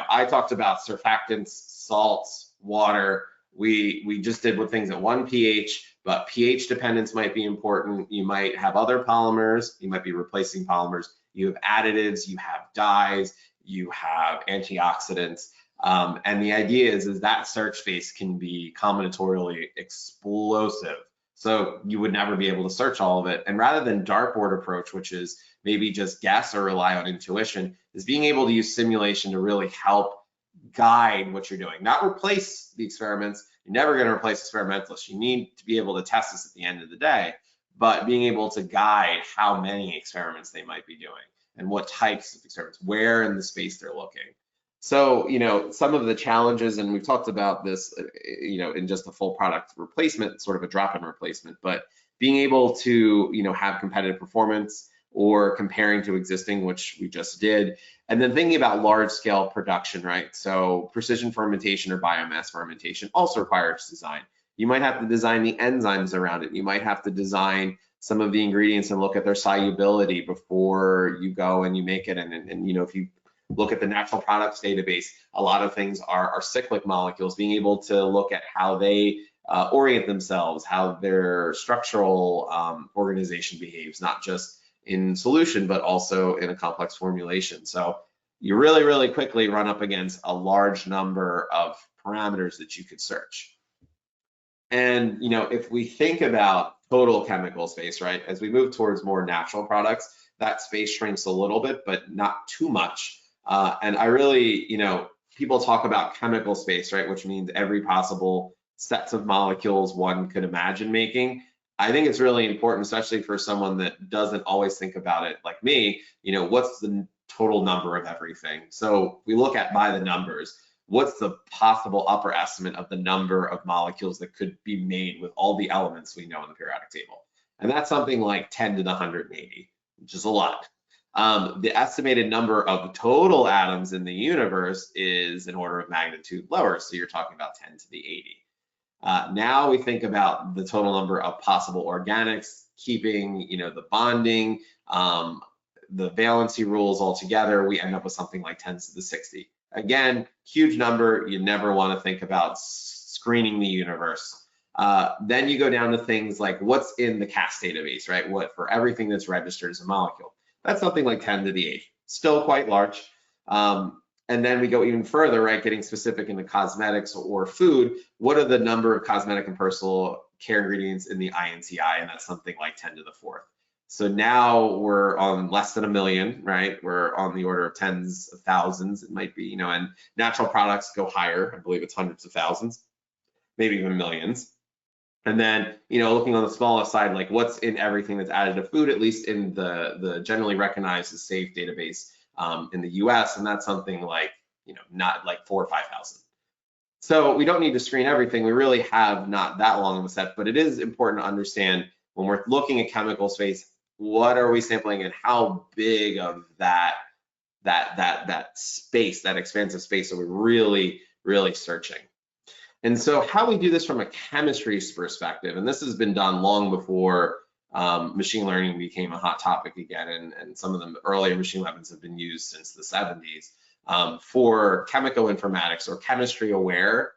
I talked about surfactants, salts, water. We just did with things at 1 pH, but pH dependence might be important. You might have other polymers. You might be replacing polymers. You have additives, you have dyes, you have antioxidants. And the idea is that search space can be combinatorially explosive. So you would never be able to search all of it. And rather than dartboard approach, which is maybe just guess or rely on intuition, is being able to use simulation to really help guide what you're doing, not replace the experiments. You're never going to replace experimentalists. You need to be able to test this at the end of the day, but being able to guide how many experiments they might be doing and what types of experiments, where in the space they're looking. So, some of the challenges, and we've talked about this, in just a full product replacement, sort of a drop-in replacement, but being able to, have competitive performance or comparing to existing, which we just did, and then thinking about large-scale production, right? So precision fermentation or biomass fermentation also requires design. You might have to design the enzymes around it. You might have to design some of the ingredients and look at their solubility before you go and you make it. And if you look at the natural products database, a lot of things are cyclic molecules, being able to look at how they orient themselves, how their structural organization behaves, not just in solution, but also in a complex formulation. So you really, really quickly run up against a large number of parameters that you could search. And, if we think about total chemical space, right, as we move towards more natural products, that space shrinks a little bit, but not too much. And I really, people talk about chemical space, right, which means every possible sets of molecules one could imagine making. I think it's really important, especially for someone that doesn't always think about it like me, what's the total number of everything? So we look at by the numbers, what's the possible upper estimate of the number of molecules that could be made with all the elements we know in the periodic table? And that's something like 10 to the 180, which is a lot. The estimated number of total atoms in the universe is an order of magnitude lower. So you're talking about 10 to the 80. Now we think about the total number of possible organics, keeping, you know, the bonding, the valency rules all together, we end up with something like 10 to the 60. Again, huge number. You never want to think about screening the universe. Then you go down to things like what's in the CAS database, right? What for everything that's registered as a molecule. That's something like 10 to the 8, still quite large. And then we go even further, right? Getting specific into cosmetics or food. What are the number of cosmetic and personal care ingredients in the INCI? And that's something like 10 to the 4th. So now we're on less than 1 million, right? We're on the order of tens of thousands, it might be, you know, and natural products go higher. I believe it's hundreds of thousands, maybe even millions. And then, you know, looking on the smallest side, like what's in everything that's added to food, at least in the generally recognized as safe database in the US, and that's something like, you know, not like 4,000 or 5,000. So we don't need to screen everything. We really have not that long of a set, but it is important to understand when we're looking at chemical space, what are we sampling and how big of that space, that expansive space, are we really searching? And so how we do this from a chemistry perspective, and this has been done long before machine learning became a hot topic again, and some of the earlier machine learnings have been used since the 70s for chemical informatics or chemistry aware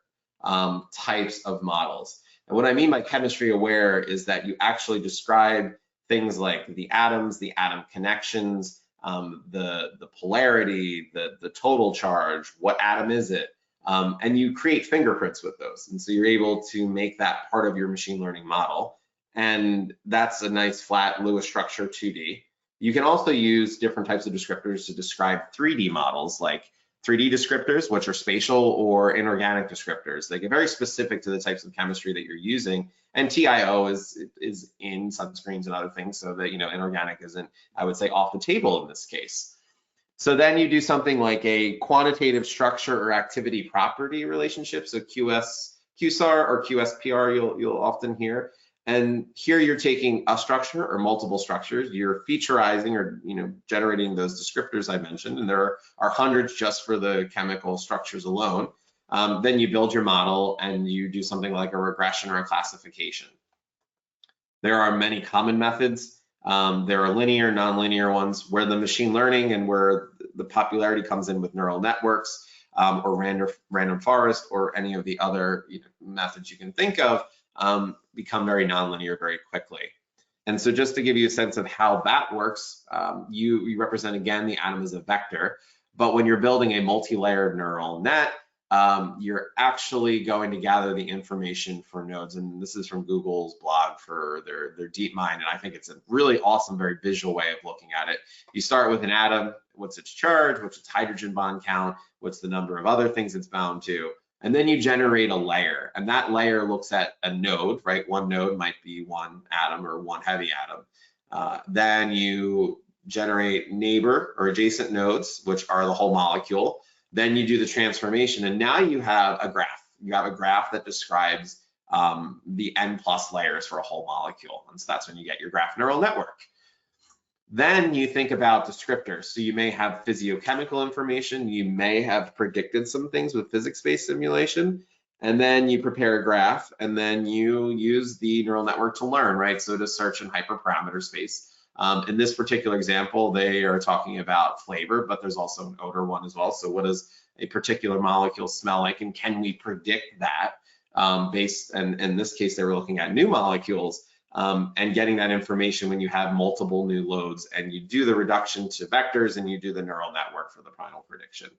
types of models. And what I mean by chemistry aware is that you actually describe things like the atoms, the atom connections, the polarity, the total charge, what atom is it, and you create fingerprints with those. And so you're able to make that part of your machine learning model. And that's a nice flat Lewis structure 2D. You can also use different types of descriptors to describe 3D models, like 3D descriptors, which are spatial or inorganic descriptors. They get very specific to the types of chemistry that you're using. And TIO is in sunscreens and other things, so that, you know, inorganic isn't, I would say, off the table in this case. So then you do something like a quantitative structure or activity property relationship. So QSAR or QSPR you'll often hear. And here you're taking a structure or multiple structures, you're featurizing or, you know, generating those descriptors I mentioned, and there are hundreds just for the chemical structures alone. Then you build your model and you do something like a regression or a classification. There are many common methods. There are linear, nonlinear ones where the machine learning and where the popularity comes in with neural networks or random forest or any of the other, you know, methods you can think of. Become very nonlinear very quickly. And so just to give you a sense of how that works, you represent, again, the atom as a vector, but when you're building a multi-layered neural net, you're actually going to gather the information for nodes. And this is from Google's blog for their DeepMind, and I think it's a really awesome, very visual way of looking at it. You start with an atom, what's its charge, what's its hydrogen bond count, what's the number of other things it's bound to, and then you generate a layer, and that layer looks at a node, right? One node might be one atom or one heavy atom. Then you generate neighbor or adjacent nodes, which are the whole molecule. Then you do the transformation, and now you have a graph. You have a graph that describes the n+ layers for a whole molecule, and so that's when you get your graph neural network. Then you think about descriptors. So you may have physiochemical information, you may have predicted some things with physics-based simulation, and then you prepare a graph, and then you use the neural network to learn, right? So to search in hyperparameter space. In this particular example, they are talking about flavor, but there's also an odor one as well. So what does a particular molecule smell like, and can we predict that and in this case, they were looking at new molecules. And getting that information when you have multiple new loads, and you do the reduction to vectors and you do the neural network for the final prediction.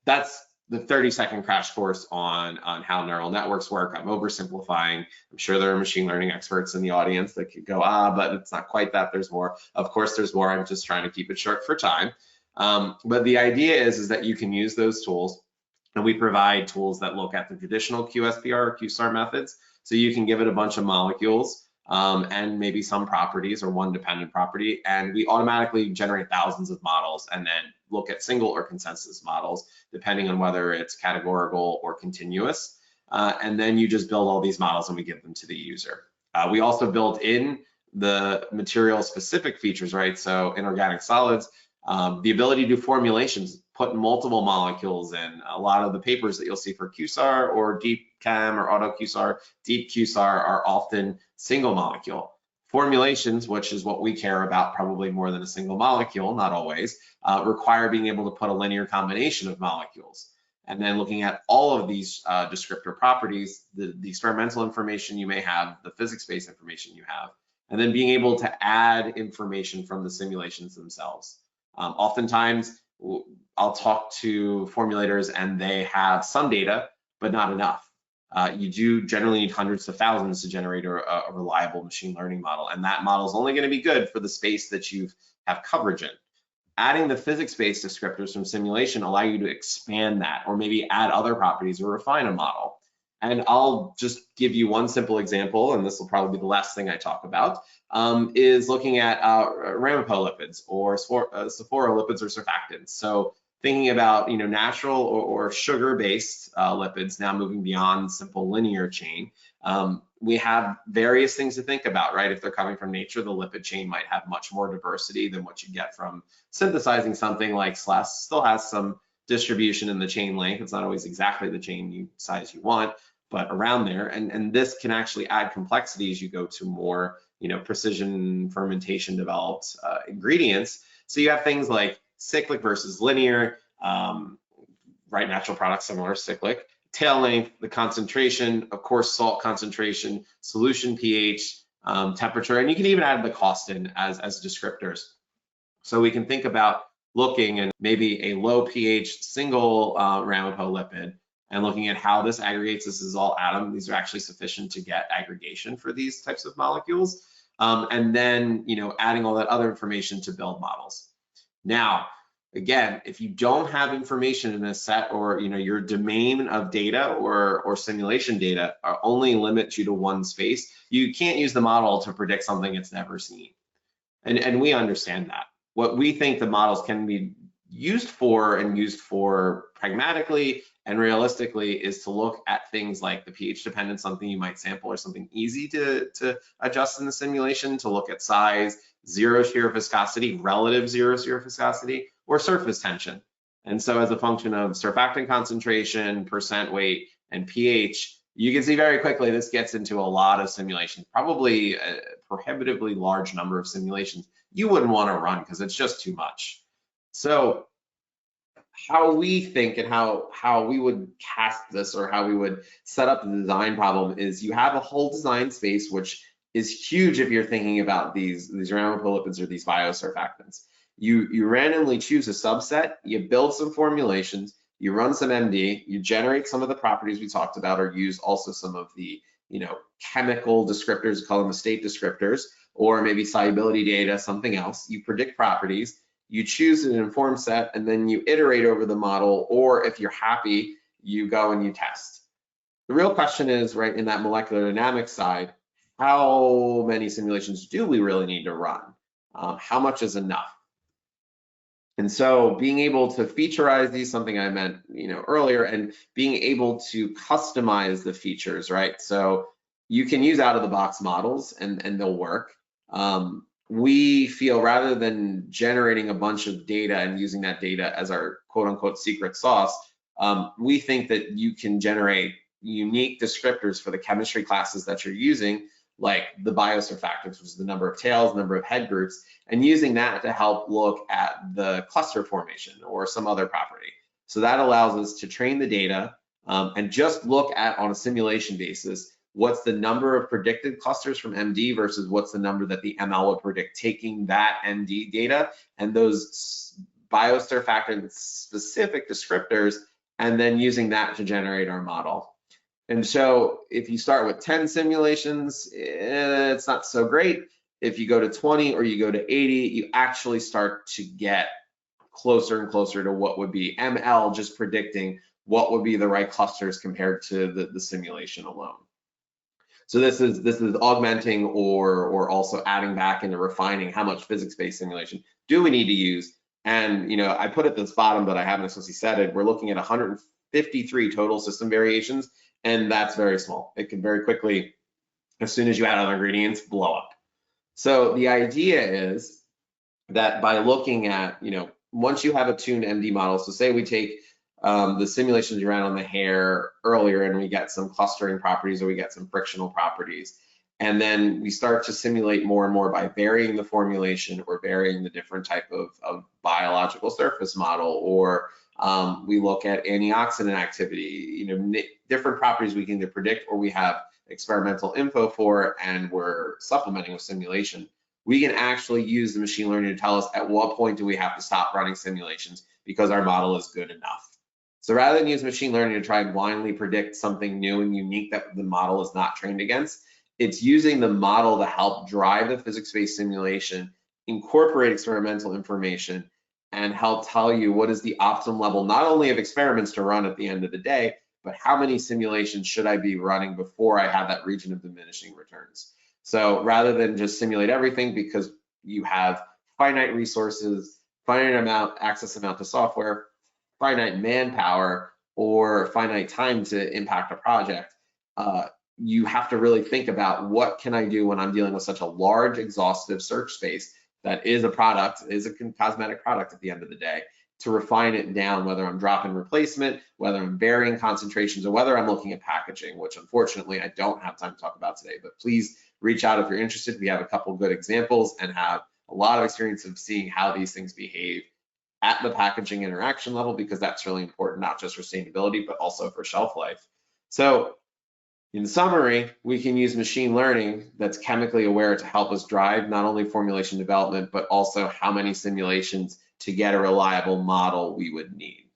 That's the 30-second crash course on how neural networks work. I'm oversimplifying. I'm sure there are machine learning experts in the audience that could go, but it's not quite that, there's more. Of course there's more, I'm just trying to keep it short for time. But the idea is that you can use those tools, and we provide tools that look at the traditional QSPR or QSAR methods. So you can give it a bunch of molecules, and maybe some properties or one dependent property, and we automatically generate thousands of models and then look at single or consensus models, depending on whether it's categorical or continuous. And then you just build all these models and we give them to the user. We also built in the material specific features, right? So inorganic solids, the ability to do formulations put multiple molecules in. A lot of the papers that you'll see for QSAR or deep chem or auto QSAR, deep QSAR are often single molecule. Formulations, which is what we care about probably more than a single molecule, not always, require being able to put a linear combination of molecules. And then looking at all of these descriptor properties, the experimental information you may have, the physics-based information you have, and then being able to add information from the simulations themselves. Oftentimes, I'll talk to formulators and they have some data, but not enough. You do generally need hundreds of thousands to generate a reliable machine learning model, and that model is only going to be good for the space that you have coverage in. Adding the physics-based descriptors from simulation allow you to expand that, or maybe add other properties or refine a model. And I'll just give you one simple example, and this will probably be the last thing I talk about, is looking at ramipolipids or sophorolipids or surfactants. So thinking about natural or sugar-based lipids, now moving beyond simple linear chain. We have various things to think about, right? If they're coming from nature, the lipid chain might have much more diversity than what you get from synthesizing something like SLES. Still has some distribution in the chain length. It's not always exactly the chain size you want, but around there. And this can actually add complexity as you go to more precision fermentation developed ingredients. So you have things like cyclic versus linear, right? Natural products, similar, cyclic. Tail length, the concentration, of course, salt concentration, solution pH, temperature, and you can even add the cost in as descriptors. So we can think about looking at maybe a low pH single ramipolipid and looking at how this aggregates. This is all atom. These are actually sufficient to get aggregation for these types of molecules. And then, adding all that other information to build models. Now, again, if you don't have information in a set, or your domain of data or simulation data only limits you to one space, you can't use the model to predict something it's never seen. And we understand that. What we think the models can be used for pragmatically and realistically is to look at things like the pH dependence, something you might sample or something easy to adjust in the simulation, to look at size, zero shear viscosity, relative zero shear viscosity, or surface tension. And so as a function of surfactant concentration, percent weight, and pH, you can see very quickly this gets into a lot of simulations, probably a prohibitively large number of simulations you wouldn't want to run because it's just too much. So how we think and how we would cast this, or how we would set up the design problem, is you have a whole design space, which is huge if you're thinking about these ramipolipids or these biosurfactants. You randomly choose a subset, you build some formulations, you run some MD, you generate some of the properties we talked about, or use also some of the chemical descriptors, call them the state descriptors, or maybe solubility data, something else. You predict properties, you choose an informed set, and then you iterate over the model, or if you're happy, you go and you test. The real question is, right, in that molecular dynamics side, how many simulations do we really need to run? How much is enough? And so being able to featureize these, something I meant earlier, and being able to customize the features, right? So you can use out-of-the-box models and they'll work. We feel, rather than generating a bunch of data and using that data as our quote-unquote secret sauce, we think that you can generate unique descriptors for the chemistry classes that you're using, like the biosurfactants, which is the number of tails, number of head groups, and using that to help look at the cluster formation or some other property. So that allows us to train the data and just look at, on a simulation basis, what's the number of predicted clusters from MD versus what's the number that the ML would predict, taking that MD data and those biosurfactant specific descriptors, and then using that to generate our model. And so if you start with 10 simulations, it's not so great. If you go to 20 or you go to 80, you actually start to get closer and closer to what would be ML just predicting what would be the right clusters compared to the simulation alone. So this is augmenting or also adding back into refining how much physics-based simulation do we need to use. And I put it at this bottom, but I haven't explicitly said it. We're looking at 153 total system variations, and that's very small. It can very quickly, as soon as you add other ingredients, blow up. So the idea is that by looking at once you have a tuned MD model, so say we take the simulations you ran on the hair earlier and we get some clustering properties or we get some frictional properties. And then we start to simulate more and more by varying the formulation or varying the different type of biological surface model, or we look at antioxidant activity, different properties we can either predict or we have experimental info for, and we're supplementing with simulation. We can actually use the machine learning to tell us at what point do we have to stop running simulations because our model is good enough. So rather than use machine learning to try and blindly predict something new and unique that the model is not trained against, it's using the model to help drive the physics-based simulation, incorporate experimental information, and help tell you what is the optimum level, not only of experiments to run at the end of the day, but how many simulations should I be running before I have that region of diminishing returns. So rather than just simulate everything because you have finite resources, finite access amount to software, finite manpower, or finite time to impact a project, you have to really think about what can I do when I'm dealing with such a large, exhaustive search space that is a product, is a cosmetic product at the end of the day, to refine it down, whether I'm drop-in replacement, whether I'm varying concentrations, or whether I'm looking at packaging, which unfortunately I don't have time to talk about today, but please reach out if you're interested. We have a couple good examples and have a lot of experience of seeing how these things behave at the packaging interaction level, because that's really important, not just for sustainability, but also for shelf life. So in summary, we can use machine learning that's chemically aware to help us drive not only formulation development, but also how many simulations to get a reliable model we would need.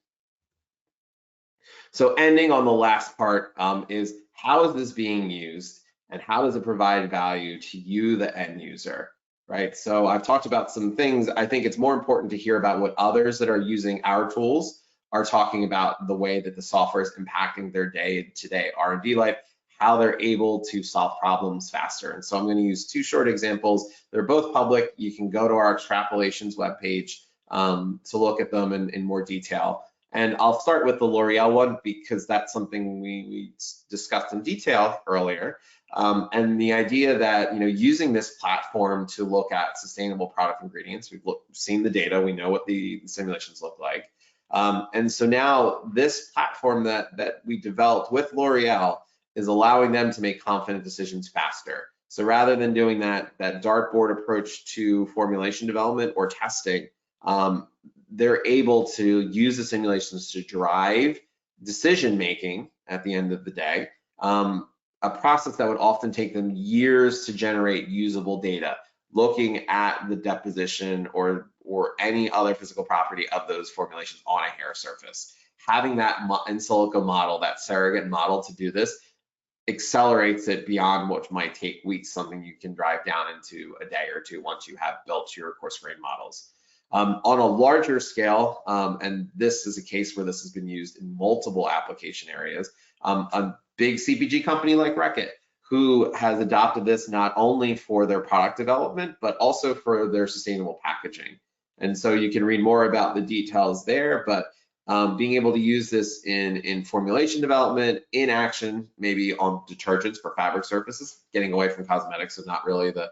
So ending on the last part is, how is this being used and how does it provide value to you, the end user, right? So I've talked about some things. I think it's more important to hear about what others that are using our tools are talking about, the way that the software is impacting their day-to-day R&D life, how they're able to solve problems faster. And so I'm going to use two short examples. They're both public. You can go to our extrapolations webpage to look at them in more detail. And I'll start with the L'Oreal one because that's something we discussed in detail earlier. And the idea that, using this platform to look at sustainable product ingredients, we've seen the data, we know what the simulations look like. And so now this platform that we developed with L'Oreal is allowing them to make confident decisions faster. So rather than doing that dartboard approach to formulation development or testing, they're able to use the simulations to drive decision making at the end of the day, a process that would often take them years to generate usable data, looking at the deposition or any other physical property of those formulations on a hair surface. Having that in silico model, that surrogate model to do this, accelerates it beyond what might take weeks, something you can drive down into a day or two once you have built your coarse grain models. On a larger scale, and this is a case where this has been used in multiple application areas, a big CPG company like Reckitt, who has adopted this not only for their product development, but also for their sustainable packaging. And so you can read more about the details there, but being able to use this in formulation development, in action, maybe on detergents for fabric surfaces, getting away from cosmetics is not really the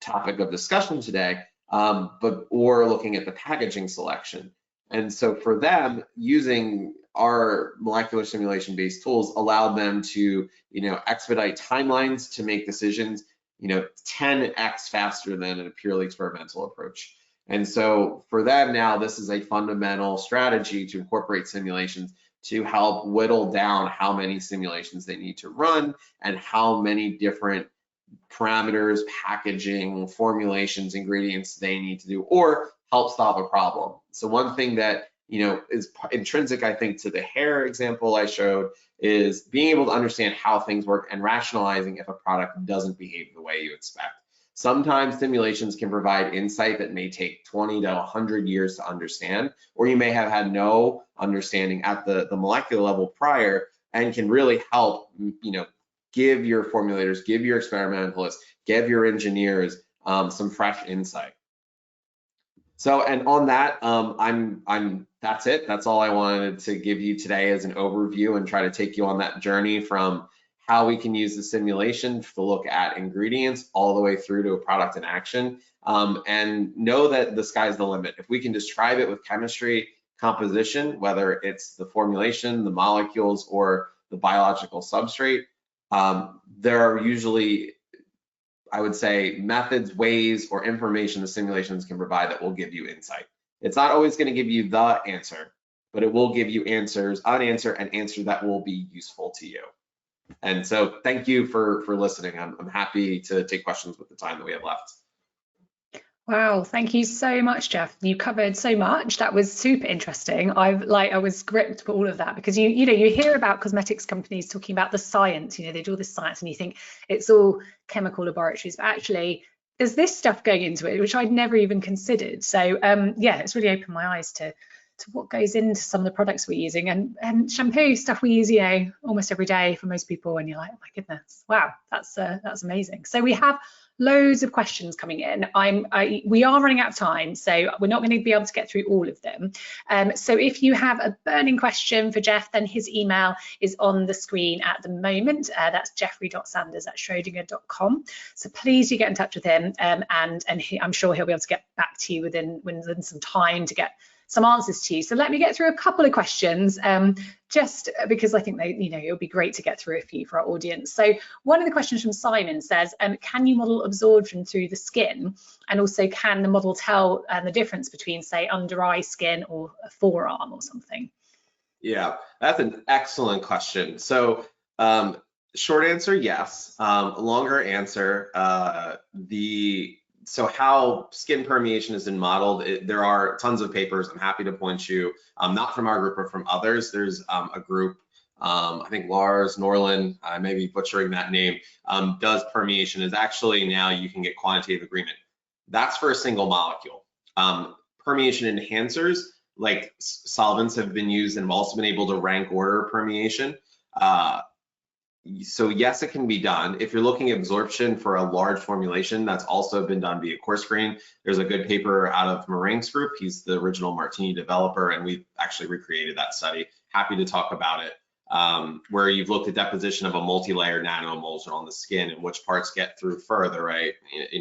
topic of discussion today, or looking at the packaging selection. And so for them, using our molecular simulation based tools allowed them to, expedite timelines to make decisions, 10x faster than a purely experimental approach. And so for them now, this is a fundamental strategy to incorporate simulations to help whittle down how many simulations they need to run and how many different parameters, packaging, formulations, ingredients they need to do, or help solve a problem. So one thing that is intrinsic, I think, to the hair example I showed is being able to understand how things work and rationalizing if a product doesn't behave the way you expect. Sometimes simulations can provide insight that may take 20 to 100 years to understand, or you may have had no understanding at the molecular level prior, and can really help, give your formulators, give your experimentalists, give your engineers some fresh insight. So, and on that, that's it. That's all I wanted to give you today as an overview and try to take you on that journey from how we can use the simulation to look at ingredients all the way through to a product in action, and know that the sky's the limit. If we can describe it with chemistry composition, whether it's the formulation, the molecules, or the biological substrate, there are usually, I would say, methods, ways, or information the simulations can provide that will give you insight. It's not always going to give you the answer, but it will give you answers, an answer that will be useful to you. And so thank you for listening. I'm happy to take questions with the time that we have left. Wow, thank you so much, Jeff. You covered so much. That was super interesting. I was gripped for all of that, because you hear about cosmetics companies talking about the science, they do all this science and you think it's all chemical laboratories, but actually there's this stuff going into it which I'd never even considered. So yeah, it's really opened my eyes to what goes into some of the products we're using, and shampoo stuff we use almost every day for most people, and you're like, oh my goodness, wow, that's amazing. So we have loads of questions coming in. We are running out of time, so we're not going to be able to get through all of them. So if you have a burning question for Jeff, then his email is on the screen at the moment. That's jeffrey.sanders@schrodinger.com. So please do get in touch with him, and I'm sure he'll be able to get back to you within some time to get some answers to you. So let me get through a couple of questions, just because I think it'll be great to get through a few for our audience. So one of the questions from Simon says, can you model absorption through the skin? And also, can the model tell the difference between, say, under eye skin or a forearm or something? Yeah, that's an excellent question. So short answer, yes. Longer answer, so how skin permeation has been modeled, there are tons of papers. I'm happy to point you, not from our group, but from others. There's a group, I think Lars Norland, I may be butchering that name, does permeation. Is actually now you can get quantitative agreement. That's for a single molecule. Permeation enhancers, like solvents, have been used and have also been able to rank order permeation. So yes, it can be done. If you're looking at absorption for a large formulation, that's also been done via coarse grain. There's a good paper out of Meringue's group. He's the original Martini developer, and we've actually recreated that study. Happy to talk about it, where you've looked at deposition of a multi-layer nanoemulsion on the skin and which parts get through further, right?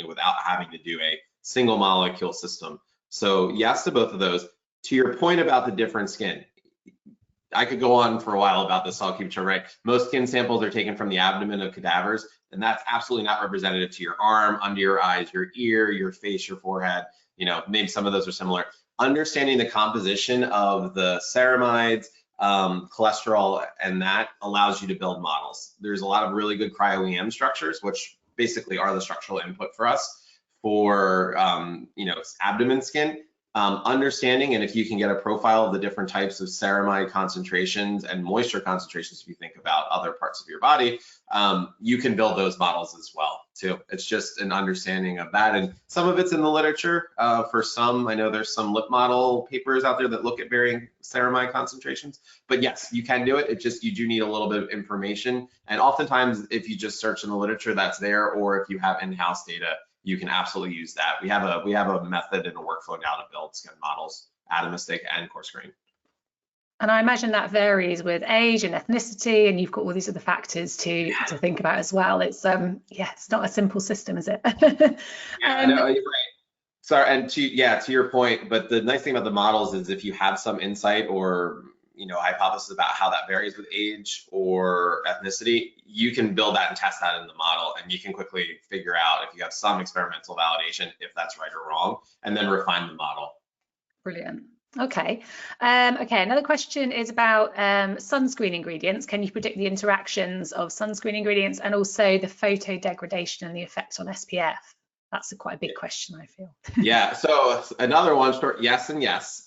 Without having to do a single molecule system. So yes to both of those. To your point about the different skin, I could go on for a while about this, so I'll keep it short, right? Most skin samples are taken from the abdomen of cadavers, and that's absolutely not representative to your arm, under your eyes, your ear, your face, your forehead. Maybe some of those are similar. Understanding the composition of the ceramides, cholesterol, and that allows you to build models. There's a lot of really good cryo-EM structures, which basically are the structural input for us for, abdomen skin. Understanding, and if you can get a profile of the different types of ceramide concentrations and moisture concentrations, if you think about other parts of your body, you can build those models as well too. It's just an understanding of that, and some of it's in the literature. For some, I know there's some lip model papers out there that look at varying ceramide concentrations, but yes, you can do it. It just, you do need a little bit of information, and oftentimes if you just search in the literature, that's there, or if you have in-house data, you can absolutely use that. We have a method and a workflow now to build skin models, atomistic and coarse grain. And I imagine that varies with age and ethnicity, and you've got all these other factors to think about as well. It's it's not a simple system, is it? No, you're right. Sorry, and to your point, but the nice thing about the models is if you have some insight or hypothesis about how that varies with age or ethnicity, you can build that and test that in the model, and you can quickly figure out if you have some experimental validation, if that's right or wrong, and then refine the model. Brilliant. Okay. Okay. Another question is about sunscreen ingredients. Can you predict the interactions of sunscreen ingredients and also the photo degradation and the effect on SPF? That's quite a big question, I feel. Yeah, so another one, short yes and yes.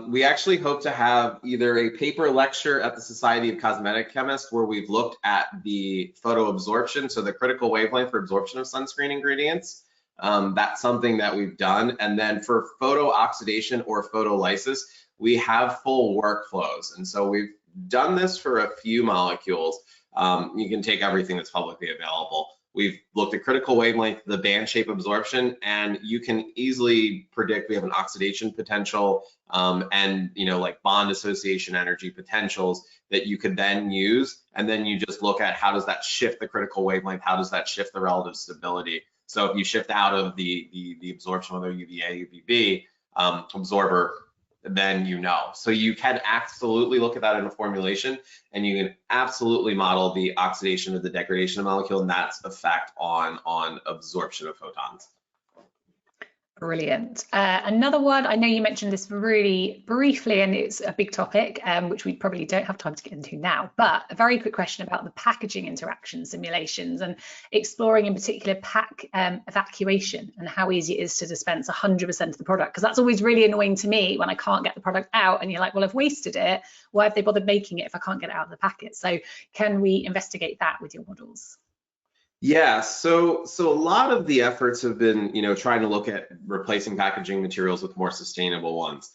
We actually hope to have either a paper lecture at the Society of Cosmetic Chemists where we've looked at the photo absorption, so the critical wavelength for absorption of sunscreen ingredients. That's something that we've done. And then for photo oxidation or photolysis, we have full workflows. And so we've done this for a few molecules. You can take everything that's publicly available. We've looked at critical wavelength, the band shape absorption, and you can easily predict we have an oxidation potential and like bond association energy potentials that you could then use. And then you just look at how does that shift the critical wavelength? How does that shift the relative stability? So if you shift out of the absorption, whether UVA, UVB absorber, then So you can absolutely look at that in a formulation, and you can absolutely model the oxidation or the degradation of the molecule and that's effect on absorption of photons. Brilliant. Another one, I know you mentioned this really briefly, and it's a big topic, which we probably don't have time to get into now, but a very quick question about the packaging interaction simulations and exploring in particular pack evacuation and how easy it is to dispense 100% of the product, because that's always really annoying to me when I can't get the product out and you're like, well, I've wasted it. Why have they bothered making it if I can't get it out of the packet? So can we investigate that with your models? Yeah, so a lot of the efforts have been, trying to look at replacing packaging materials with more sustainable ones.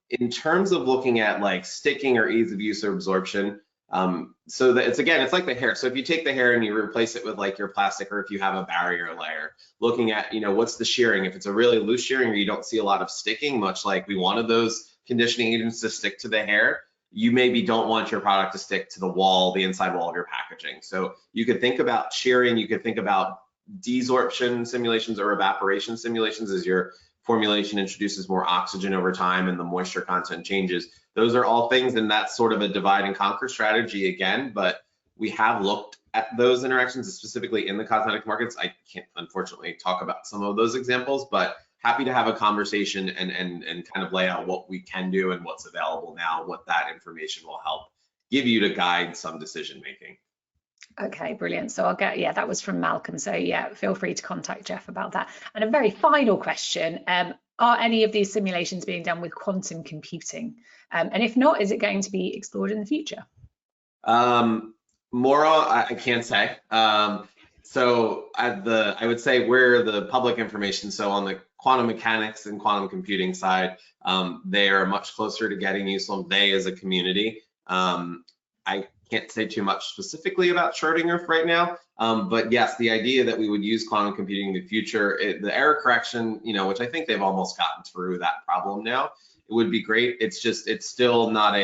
In terms of looking at like sticking or ease of use or absorption, so that it's like the hair. So if you take the hair and you replace it with like your plastic, or if you have a barrier layer, looking at, what's the shearing? If it's a really loose shearing or you don't see a lot of sticking, much like we wanted those conditioning agents to stick to the hair, you maybe don't want your product to stick to the wall, the inside wall of your packaging. So you could think about shearing, you could think about desorption simulations or evaporation simulations as your formulation introduces more oxygen over time and the moisture content changes. Those are all things, and that's sort of a divide and conquer strategy again, but we have looked at those interactions specifically in the cosmetic markets. I can't unfortunately talk about some of those examples, but happy to have a conversation and kind of lay out what we can do and what's available now, what that information will help give you to guide some decision making. Okay, brilliant. So I'll get, that was from Malcolm. So yeah, feel free to contact Jeff about that. And a very final question, are any of these simulations being done with quantum computing? And if not, is it going to be explored in the future? I can't say. So I would say we're the public information. So on the quantum mechanics and quantum computing side, they are much closer to getting useful. They as a community. I can't say too much specifically about Schrodinger right now, but yes, the idea that we would use quantum computing in the future, the error correction, which I think they've almost gotten through that problem now, it would be great. It's still not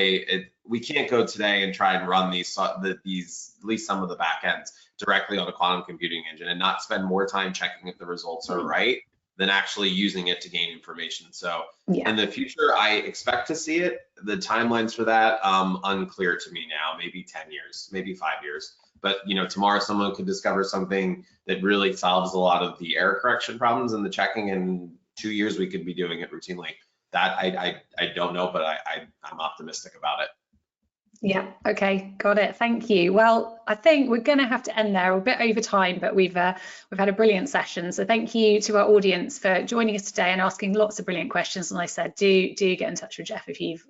we can't go today and try and run these at least some of the back ends directly on a quantum computing engine and not spend more time checking if the results are right than actually using it to gain information. So in the future, I expect to see it. The timelines for that, unclear to me now, maybe 10 years, maybe 5 years. But tomorrow someone could discover something that really solves a lot of the error correction problems and the checking. In 2 years, we could be doing it routinely. That I don't know, but I'm optimistic about it. Yeah, okay, got it. Thank you. Well, I think we're going to have to end there. We're a bit over time, but we've had a brilliant session. So thank you to our audience for joining us today and asking lots of brilliant questions. And like I said, do get in touch with Jeff if we've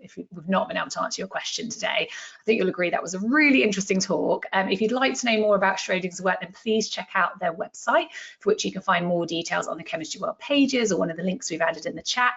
not been able to answer your question today. I think you'll agree that was a really interesting talk. If you'd like to know more about Schrodinger's work, then please check out their website, for which you can find more details on the Chemistry World pages or one of the links we've added in the chat.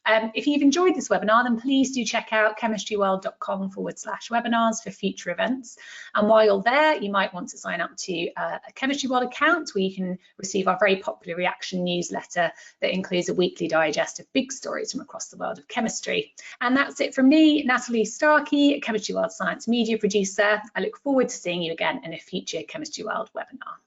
If you've enjoyed this webinar, then please do check out chemistryworld.com/webinars for future events. And while you're there, you might want to sign up to a Chemistry World account where you can receive our very popular reaction newsletter that includes a weekly digest of big stories from across the world of chemistry. And that's it from me, Natalie Starkey, Chemistry World Science Media Producer. I look forward to seeing you again in a future Chemistry World webinar.